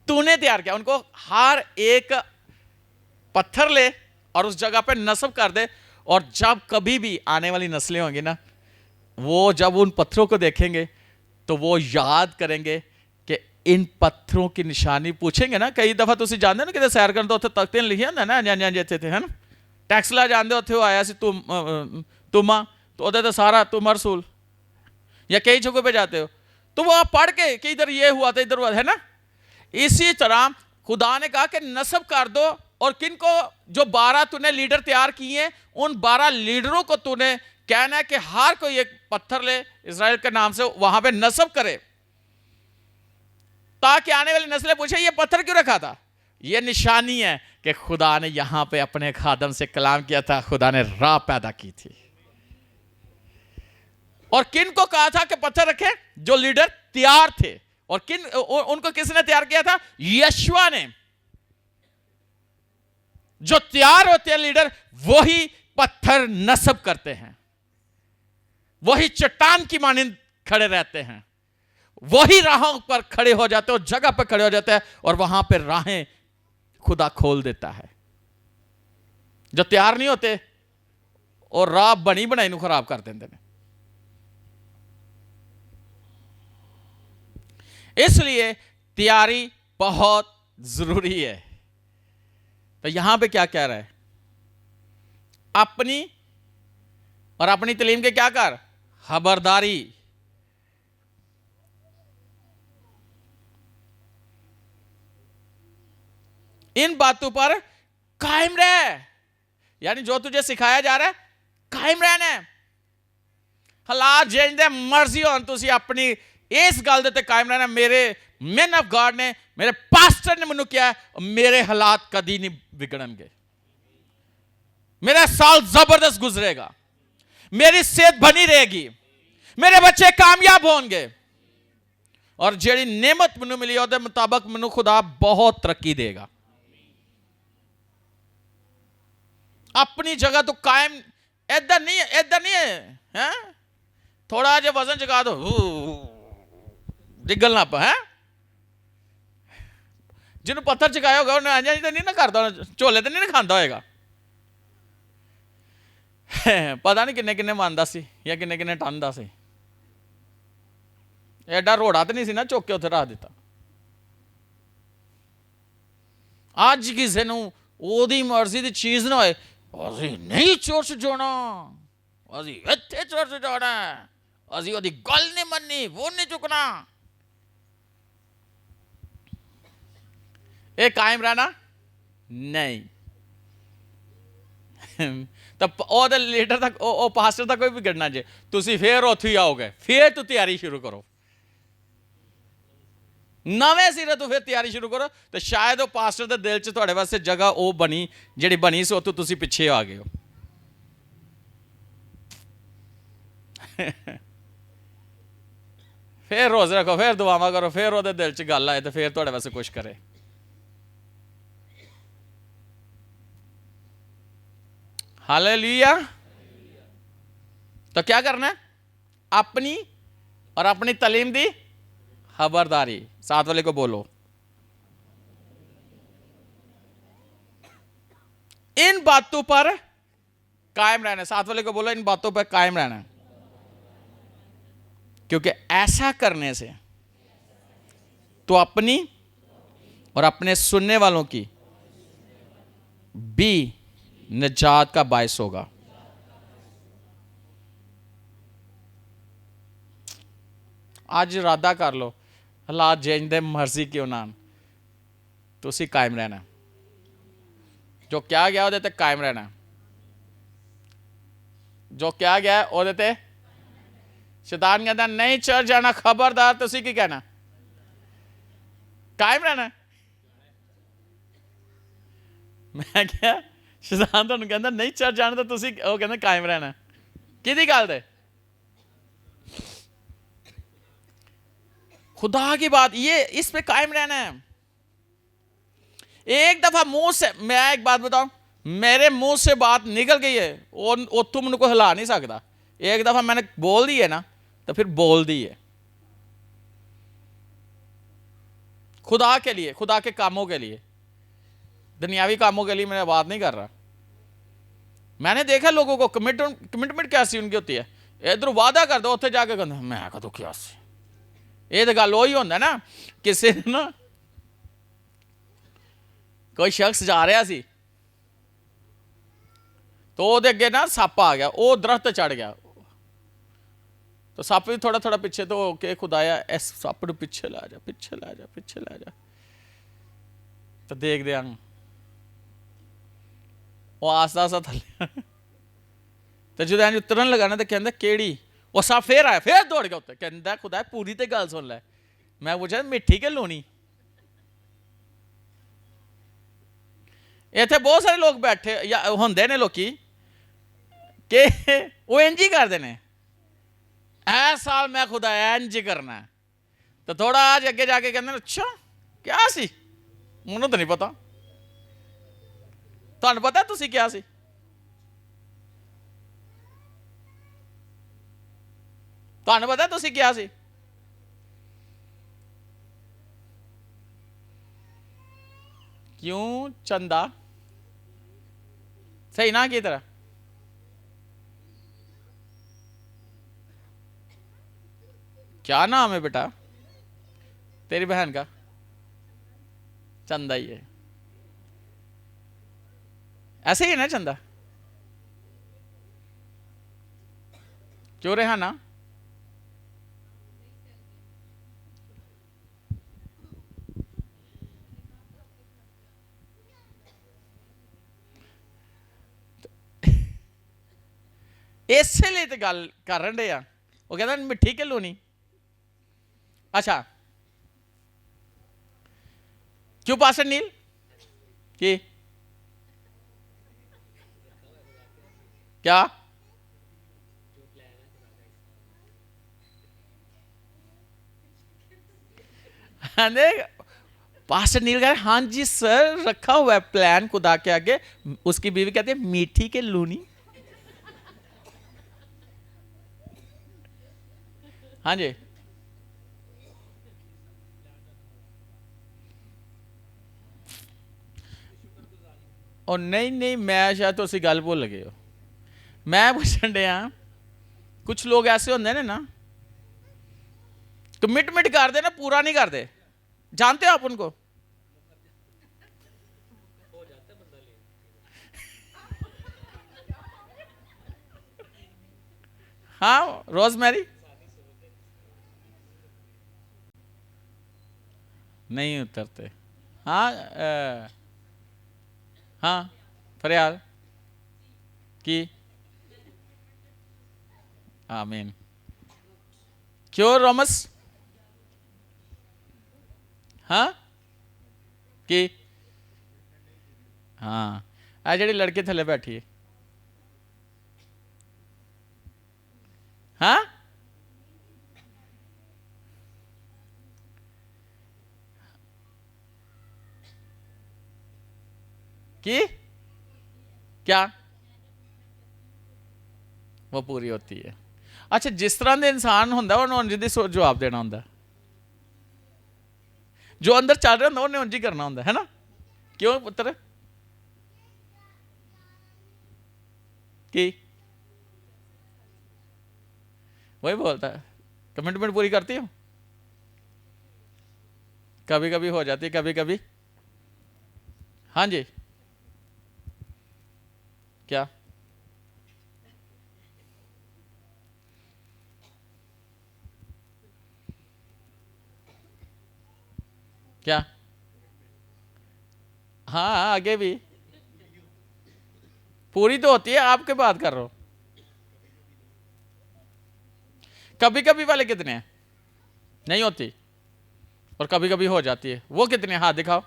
तूने तैयार किया, उनको हर एक पत्थर ले और उस जगह पे नस्ब कर दे, और जब कभी भी आने वाली नस्लें होंगी ना, वो जब उन पत्थरों को देखेंगे तो वो याद करेंगे कि इन पत्थरों की निशानी पूछेंगे ना। कई दफा तुम जानते ना कि सैर करते उत्थे तख्ते लिखे होंगे ना, जैसे थे है ना, टैक्सला जानते उत्थे आया सी तुमा, तो उधर तो सारा तुम रसूल, या कई जगहों पे जाते हो तो वो आप पढ़ के कि इधर ये हुआ था इधर हुआ है ना। इसी तरह खुदा ने कहा कि नस्ब कर दो, और किनको जो 12 तूने लीडर तैयार किए हैं, उन 12 लीडरों को तूने कहना है कि हर कोई एक पत्थर ले इस्राएल के नाम से वहां पे नस्ब करे, ताकि आने वाली नस्लें पूछे ये पत्थर क्यों रखा था। ये निशानी है कि खुदा ने यहां पे अपने खादम से कलाम किया था, खुदा ने राह पैदा की थी। और किन को कहा था कि पत्थर रखे? जो लीडर तैयार थे। और उनको किसने तैयार किया था? यशवा ने। जो तैयार होते हैं लीडर, वही पत्थर नस्ब करते हैं, वही चट्टान की मानिंद खड़े रहते हैं, वही राहों पर खड़े हो जाते हैं, उस जगह पर खड़े हो जाते हैं, और वहां पर राहें खुदा खोल देता है। जो तैयार नहीं होते और राह बनी बनाई नूं खराब कर देंगे ने। इसलिए तैयारी बहुत जरूरी है। तो यहां पे क्या कह रहा है? अपनी और अपनी तालीम के क्या कर? खबरदारी। इन बातों पर कायम रह, यानी जो तुझे सिखाया जा रहा है कायम रहना है। हालात जिंदे मर्जी होन, तुसी अपनी इस गल दे कायम रहना। मेरे मैन ऑफ गॉड ने, मेरे पास्टर ने मैनू किया, मेरे हालात कदी नहीं बिगड़नगे, मेरा साल जबरदस्त गुजरेगा, मेरी सेहत बनी रहेगी, मेरे बच्चे कामयाब होंगे, और जेड़ी नेमत मैनू मिली है मुताबिक मैनू खुदा बहुत तरक्की देगा। अपनी जगह तो कायम, इधर नहीं है, इधर नहीं है, थोड़ा जो वजन चुका दो डिगल ना है। जिन्होंने पत्थर चुकाया होगा उन्हें आजा तो नहीं ना करता, झोले तो नहीं ना खाता होएगा। पता नहीं किन्ने किन्ने मानता सी या किन्ने किन्ने टनदा सी, एडा रोड़ा तो नहीं सी ना चुक के उत्थे रख दिता। अज किसी ओदी मर्जी की चीज ना होए, असी नहीं चुरच जाना, असी इत्थे चुरच जाना, असी ओदी गल नहीं मननी, वो नहीं चुकना, ये कायम रहना नहीं। तो लीडर तक पास्टर तक कोई बिगड़ना जे, तुसी फिर उत्थे ही आओगे, फिर तू तैयारी शुरू करो, नवे सिरे तो फिर तैयारी शुरू करो, तो शायद वो पास्टर के दिल च तुहाडे वास्ते जगह वो बनी जिहड़ी बनी सी, उत्थों तुसी पिछे आ गए हो। फिर रोज रखो, फिर दुआवां करो, फिर वो दिल च गल आए तो फिर तुहाडे वास्ते कुछ करे। हालेलुया। तो क्या करना है? अपनी और अपनी तालीम दी खबरदारी। साथ वाले को बोलो, इन बातों पर कायम रहना। साथ वाले को बोलो, इन बातों पर कायम रहना, क्योंकि ऐसा करने से तो अपनी और अपने सुनने वालों की भी निजात का बायस होगा। आज इरादा कर लो, हालात जिंदे मर्जी क्यों ना, तुसी कायम रहना, जो क्या गया वो कायम रहना, जो क्या गया वो शैतान कहता नहीं चर्च जाना, खबरदार, तुसी की कहना कायम रहना। मैं क्या शैतान तुहानू कहता नहीं चर्च जाना, तो तुसी वो कहना कायम रहना, किहदी गल दे? खुदा की बात, ये इस पे कायम रहना है। एक दफा मुंह से, मैं एक बात बताऊं, मेरे मुंह से बात निकल गई है और उतों मैंने को हिला नहीं सकता। एक दफा मैंने बोल दी है ना, तो फिर बोल दी है, खुदा के लिए, खुदा के कामों के लिए, दुनियावी कामों के लिए मैं बात नहीं कर रहा। मैंने देखा लोगों को कमिटमेंट कैसी उनकी होती है, इधर वादा कर दो, उत्थे जाके कहते मैं कदों क्या सी। ये तो गल वही होंदा ना, किसी ना कोई शख्स जा रहा सी, तो वो अगे ना सप आ गया, वो दरख्त चढ़ गया, तो सप भी थोड़ा थोड़ा पिछे, तो के खुदाया इस सप नूं पिछे ला जा, पिछे ला जा, पिछे ला जा। तो देख दिया वो आस्ता आस्ता थले, तो जो एंज उतरन लगा ना, तो कहता केड़ी, वो सप फिर आया, फिर दौड़ गया उत्ते, कहता खुदा पूरी तो गल सुन लै। मैं पूछा मिठी के लूनी? इत्थे बहुत सारे लोग बैठे या होंदे ने लोकी कि वो इंज ही करते हैं, ऐ साल मैं खुदा इंज करना है, तो थोड़ा आज अगे जाके कहते अच्छा क्या सी, मैनूं तो नहीं पता, तुहानूं पता तुसीं क्या सी? तुहानूं पता तुसीं क्या सी? क्यों चंदा सही ना की तरह? क्या नाम है बेटा तेरी बहन का? चंदा ही है, ऐसे ही है ना चंदा? क्यों रेहाना? इसे लिए तो गल कर रहे हैं, वो कहता मिट्टी के लूनी। अच्छा क्यों पास्टर नील की क्या पास्टर नील कह हाँ जी सर रखा हुआ है प्लान खुदा के आगे। उसकी बीवी कहती है मीठी के लूनी। हाँ जी और नहीं नहीं मैं शायद तो गल भुल गए हो। मैं पूछन दिया कुछ लोग ऐसे होंगे ने ना कमिटमेंट करते ना पूरा नहीं करते। जानते हो आप उनको? हाँ रोजमेरी नहीं उतरते। हाँ हाँ फरियाल की आमीन। क्यों रोमस हाँ की हाँ आ जी लड़के थले बैठी है हाँ की क्या वो पूरी होती है। अच्छा जिस तरह के इंसान होंगे उन्होंने उंज दी जवाब देना होंगे। जो अंदर चल रहा होंगे उन्हें उंज ही करना होंगे है ना। क्यों पुत्र की वही बोलता है कमिटमेंट पूरी करती हो। कभी कभी हो जाती है कभी कभी। हाँ जी क्या क्या हाँ आगे भी पूरी तो होती है। आपके बात कर रहा हूं कभी कभी वाले कितने हैं नहीं होती और कभी कभी हो जाती है। वो कितने हाथ दिखाओ।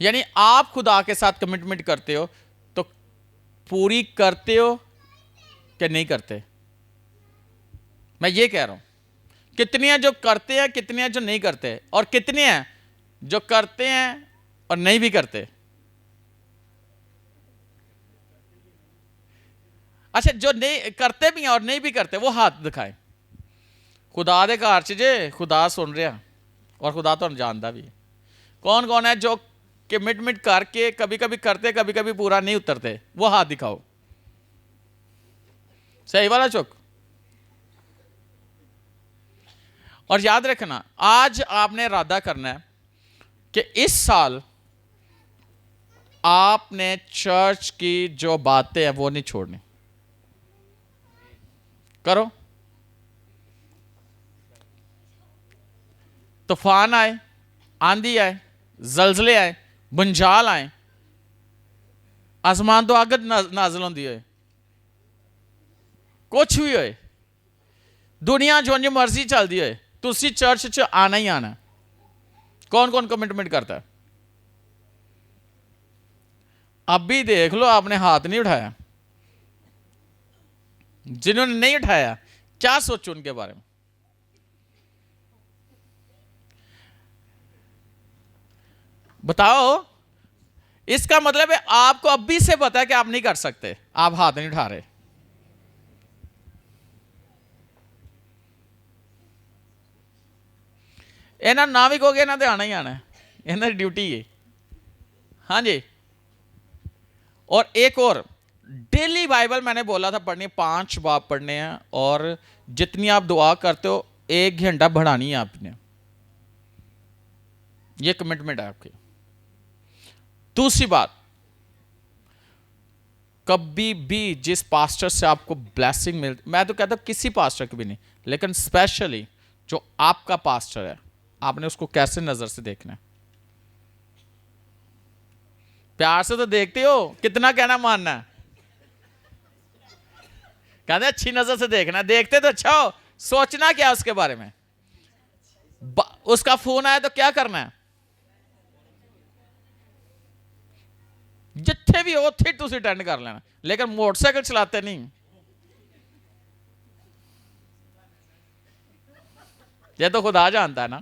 यानी आप खुदा के साथ कमिटमेंट करते हो तो पूरी करते हो कि नहीं करते। मैं ये कह रहा हूं कितने हैं जो करते हैं कितने हैं जो नहीं करते और कितने हैं जो करते हैं और नहीं भी करते। अच्छा जो नहीं करते भी हैं और नहीं भी करते वो हाथ दिखाएं। खुदा दे घर च जे खुदा सुन रहा और खुदा तो जानता भी। कौन कौन है जो कमिटमेंट करके कभी कभी करते कभी कभी पूरा नहीं उतरते वो हाथ दिखाओ। सही वाला चुक। और याद रखना आज आपने इरादा करना है कि इस साल आपने चर्च की जो बातें हैं वो नहीं छोड़नी। करो तूफान आए आंधी आए जलजले आए बंजाल आए आसमान तो आग नाजल होंदी है कुछ भी होए दुनिया जो मर्जी चलती है तुसी चर्च च आना ही आना। कौन कौन कमिटमेंट करता है? अब भी देख लो आपने हाथ नहीं उठाया। जिन्होंने नहीं उठाया क्या सोचो उनके बारे में। बताओ। इसका मतलब है आपको अब भी से पता है कि आप नहीं कर सकते। आप हाथ नहीं उठा रहे। इन्हों ना भी कहोगे इन्होंने आना ही आना है। इन्होंने ड्यूटी है। हाँ जी और एक और डेली बाइबल मैंने बोला था पढ़नी 5 बाब पढ़ने हैं और जितनी आप दुआ करते हो 1 घंटा बढ़ानी है आपने। ये कमिटमेंट है आपकी। दूसरी बात कभी भी जिस पास्टर से आपको ब्लेसिंग मिलती मैं तो कहता हूं किसी पास्टर की भी नहीं लेकिन स्पेशली जो आपका पास्टर है आपने उसको कैसे नजर से देखना है। प्यार से तो देखते हो कितना कहना मानना है। कहते अच्छी नजर से देखना, देखते तो अच्छा हो, सोचना क्या उसके बारे में। उसका फोन आया तो क्या करना है, जिथे भी हो थे तुम अटेंड कर लेना, लेकिन मोटरसाइकिल चलाते नहीं। ये तो खुदा जानता है ना।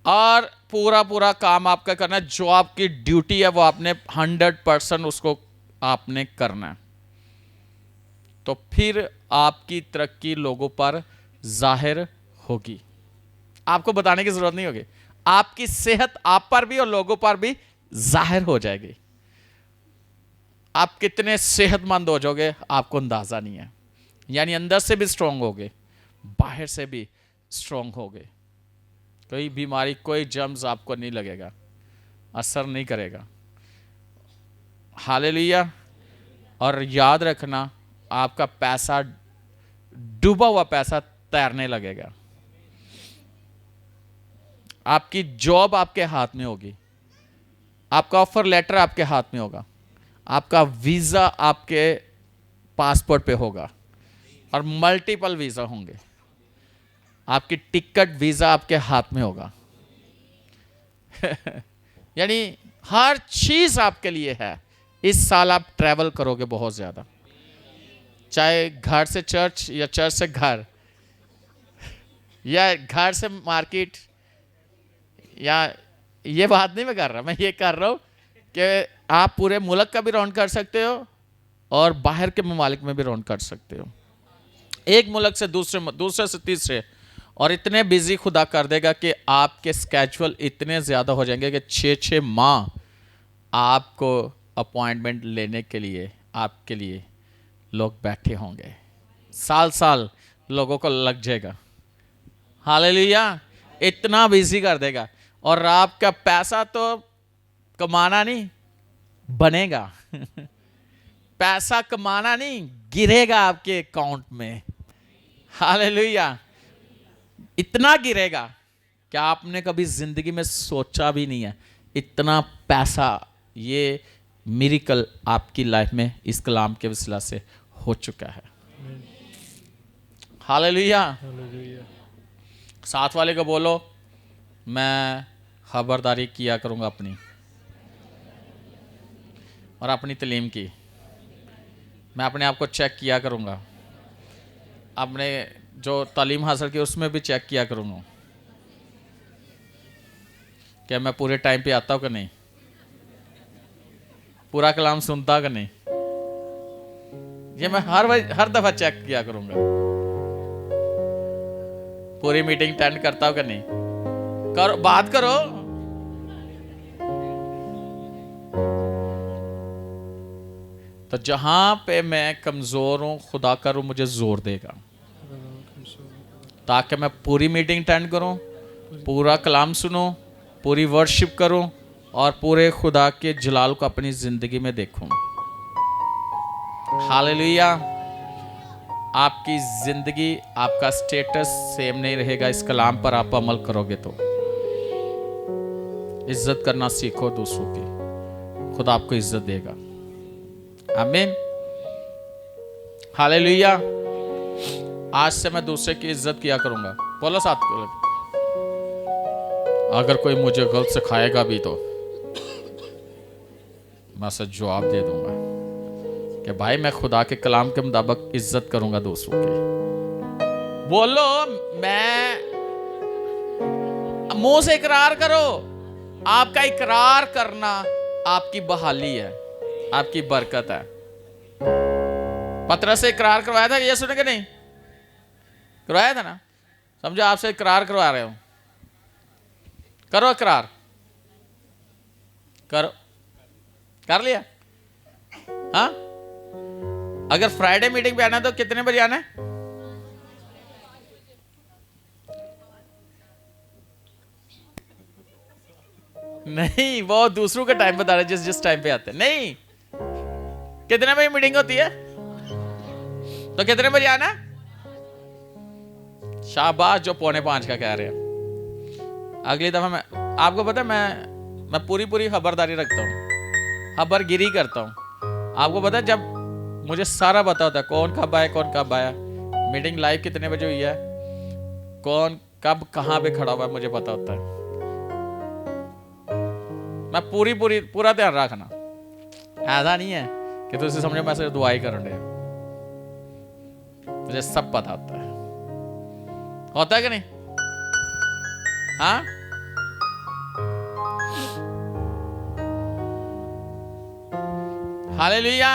और पूरा पूरा काम आपका करना है, जो आपकी ड्यूटी है वो आपने 100% उसको आपने करना है। तो फिर आपकी तरक्की लोगों पर जाहिर होगी, आपको बताने की जरूरत नहीं होगी। आपकी सेहत आप पर भी और लोगों पर भी जाहिर हो जाएगी। आप कितने सेहतमंद हो जाओगे आपको अंदाजा नहीं है। यानी अंदर से भी स्ट्रांग होगे, बाहर से भी स्ट्रांग होगे। कोई बीमारी, कोई जर्म्स आपको नहीं लगेगा, असर नहीं करेगा। हालेलुया। और याद रखना, आपका पैसा, डूबा हुआ पैसा तैरने लगेगा। आपकी जॉब आपके हाथ में होगी, आपका ऑफर लेटर आपके हाथ में होगा, आपका वीजा आपके पासपोर्ट पे होगा, और मल्टीपल वीजा होंगे। आपकी टिकट वीजा आपके हाथ में होगा। यानी हर चीज आपके लिए है। इस साल आप ट्रैवल करोगे बहुत ज्यादा, चाहे घर से चर्च या चर्च से घर, या घर से मार्केट, या ये बात नहीं मैं कर रहा, मैं ये कर रहा हूं कि आप पूरे मुल्क का भी राउंड कर सकते हो और बाहर के ममालिक में भी राउंड कर सकते हो, एक मुल्क से दूसरे, दूसरे से तीसरे। और इतने बिजी खुदा कर देगा कि आपके स्केजुअल इतने ज़्यादा हो जाएंगे कि 6-6 माह आपको अपॉइंटमेंट लेने के लिए आपके लिए लोग बैठे होंगे। साल साल लोगों को लग जाएगा। हालेलुया। इतना बिजी कर देगा। और आपका पैसा तो कमाना नहीं, बनेगा। पैसा कमाना नहीं, गिरेगा आपके अकाउंट में। हालेलुया। इतना गिरेगा कि आपने कभी जिंदगी में सोचा भी नहीं है। इतना पैसा, ये मिरेकल आपकी लाइफ में इस कलाम के वसीला से हो चुका है। हालेलुया। साथ वाले को बोलो, मैं खबरदारी किया करूंगा अपनी और अपनी तालीम की। मैं अपने आप को चेक किया करूंगा, अपने जो तालीम हासिल की उसमें भी चेक किया करूंगा, क्या मैं पूरे टाइम पे आता हूँ कि नहीं, पूरा कलाम सुनता कि नहीं। ये मैं हर दफा चेक किया करूंगा। पूरी मीटिंग अटेंड करता हूँ कि नहीं। करो, बात करो। तो जहां पे मैं कमजोर हूं, खुदा करूं मुझे जोर देगा ताकि मैं पूरी मीटिंग अटेंड करूं, पूरा कलाम सुनूं, पूरी वर्शिप करूं और पूरे खुदा के जलाल को अपनी जिंदगी में देखूं। हालेलुया। आपकी जिंदगी, आपका स्टेटस सेम नहीं रहेगा इस कलाम पर आप अमल करोगे तो। इज्जत करना सीखो दूसरों की, खुदा आपको इज्जत देगा। आमीन। हालेलुया। आज से मैं दूसरे की इज्जत किया करूंगा। बोलो साथ को, अगर कोई मुझे गलत सिखाएगा भी तो मैं उसे जवाब दे दूंगा कि भाई मैं खुदा के कलाम के मुताबिक इज्जत करूंगा दूसरों की। बोलो, मैं मुंह से इकरार करो। आपका इकरार करना आपकी बहाली है, आपकी बरकत है। पतरस से इकरार करवाया था, ये सुने कि नहीं? करवाया था ना। समझो आपसे इकरार करवा रहे हो, करो इकरार, करो। कर लिया? हाँ। अगर फ्राइडे मीटिंग पे आना है तो कितने बजे आना है? नहीं, वो दूसरों का टाइम बता रहे, जिस टाइम पे आते हैं। नहीं, कितने बजे मीटिंग होती है तो कितने बजे आना? शाबाश जो 4:45 का कह रहे हैं। अगली दफा मैं आपको पता है, मैं पूरी खबरदारी रखता हूँ, खबरगिरी करता हूँ। आपको पता है, जब मुझे सारा पता होता है कौन कब आया, कौन कब आया, मीटिंग लाइव कितने बजे हुई है, कौन कब कहां पे खड़ा हुआ है, मुझे पता होता है। मैं पूरा ध्यान रखना, ऐसा नहीं है कि तुम समझो मैं सिर्फ दुआई कर रहे, मुझे सब पता होता है कि नहीं? हाँ, हालेलुया।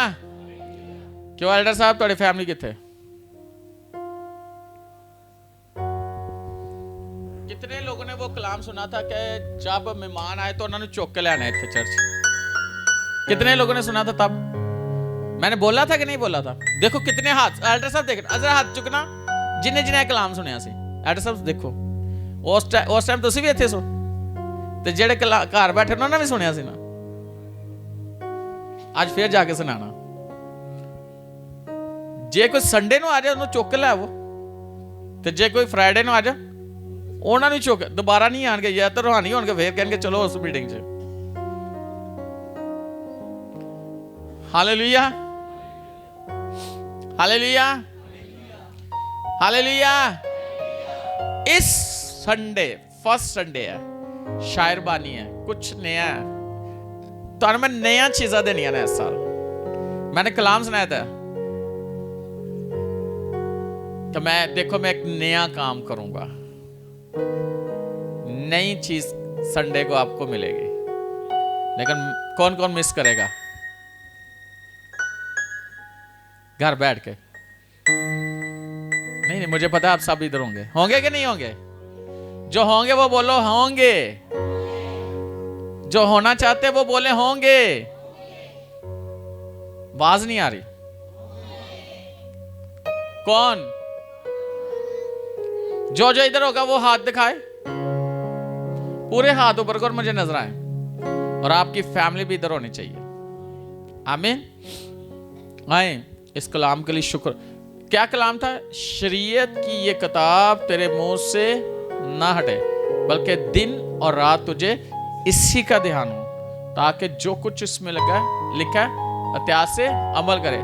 क्यों एल्डर साहब थोड़ी फैमिली कितने? कितने लोगों ने वो कलाम सुना था कि जब मेहमान आए तो उन्होंने चौक के लाने थे चर्च? कितने लोगों ने सुना था? तब मैंने बोला था कि नहीं बोला था? देखो कितने हाथ, एल्डर साहब देख, अजरा हाथ चुकना जिन्हें जिन्हें कलाम सुनिया सी। एल्डर साहब देखो, उस टाइम तुसी भी इत्थे सो ते जेड़े घर बैठे उन्होंने भी सुनिया सी ना। आज फिर जाके सुनाना। जे कोई संडे नु आ जाए उन्होंने चुक लै वो, ते जे कोई फ्राइडे नु आ जाए उन्होंने चुक, दोबारा नहीं आएंगे या तो रूहानी होंगे, फिर कहेंगे चलो उस मीटिंग च। Hallelujah, hallelujah, hallelujah. इस संडे फर्स्ट संडे है, शायर बानी है, कुछ नया है तो मैं नया चीज़ा देनिया ने इस साल। मैंने कलाम सुनाया था कि मैं देखो मैं एक नया काम करूंगा, नई चीज संडे को आपको मिलेगी, लेकिन कौन कौन मिस करेगा? घर बैठ के नहीं, मुझे पता है आप सब इधर होंगे कि नहीं होंगे? जो होंगे वो बोलो होंगे, जो होना चाहते वो बोले होंगे। आवाज नहीं आ रही? कौन? जो जो इधर होगा वो हाथ दिखाए, पूरे हाथ ऊपर कर मुझे नजर आए, और आपकी फैमिली भी इधर होनी चाहिए। आमीन। आए इस कलाम के लिए शुक्र। क्या कलाम था? शरीयत की ये किताब तेरे मुंह से ना हटे, बल्कि दिन और रात तुझे इसी का ध्यान हो, ताकि जो कुछ इसमें लिखा है इतिहास से अमल करे,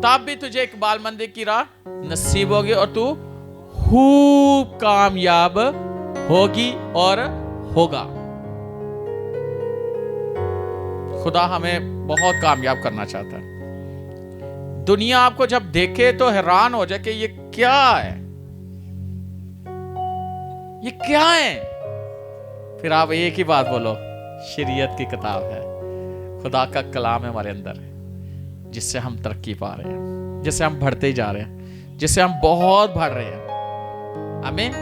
तब भी तुझे इकबालमंदी की राह नसीब होगी और तू खूब कामयाब होगी और होगा। खुदा हमें बहुत कामयाब करना चाहता है। दुनिया आपको जब देखे तो हैरान हो जाए कि ये क्या है, ये क्या है। फिर आप एक ही बात बोलो, शरीयत की किताब है, खुदा का कलाम है हमारे अंदर, जिससे हम तरक्की पा रहे हैं, जिससे हम बढ़ते ही जा रहे हैं, जिससे हम बहुत बढ़ रहे हैं। आमीन।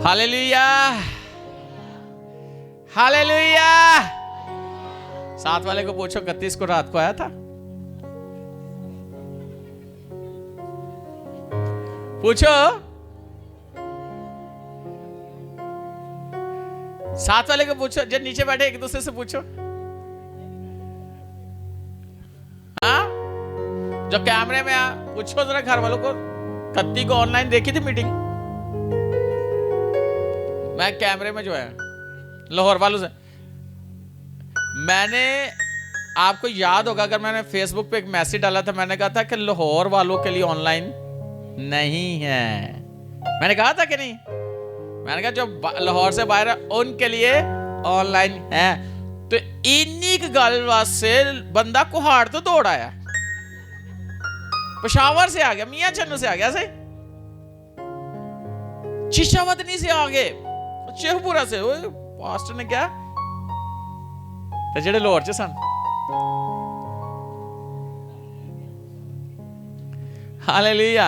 Hallelujah, hallelujah. साथ वाले को पूछो 31 को रात को आया था? पूछो, साथ वाले को पूछो, जो नीचे बैठे एक दूसरे से पूछो। हाँ, जो कैमरे में पूछो जरा घर वालों को, 31 को ऑनलाइन देखी थी मीटिंग? मैं कैमरे में जो है लाहौर वालों से, मैंने आपको याद होगा अगर मैंने फेसबुक पे एक मैसेज डाला था, मैंने कहा था कि लाहौर वालों के लिए ऑनलाइन नहीं है। मैंने कहा था कि नहीं? मैंने कहा जो लाहौर से बाहर है उनके लिए ऑनलाइन है। तो इन्हीं की गल वास्ते बंदा कुहाड़ तो दौड़ आया, पेशावर से आ गया, मियां चन्नू से आ गया, से चिशावतनी से आ गए, शेखपुरा से। पास्टर ने क्या ते जेड़े लाहौर च सन। हालेलुया।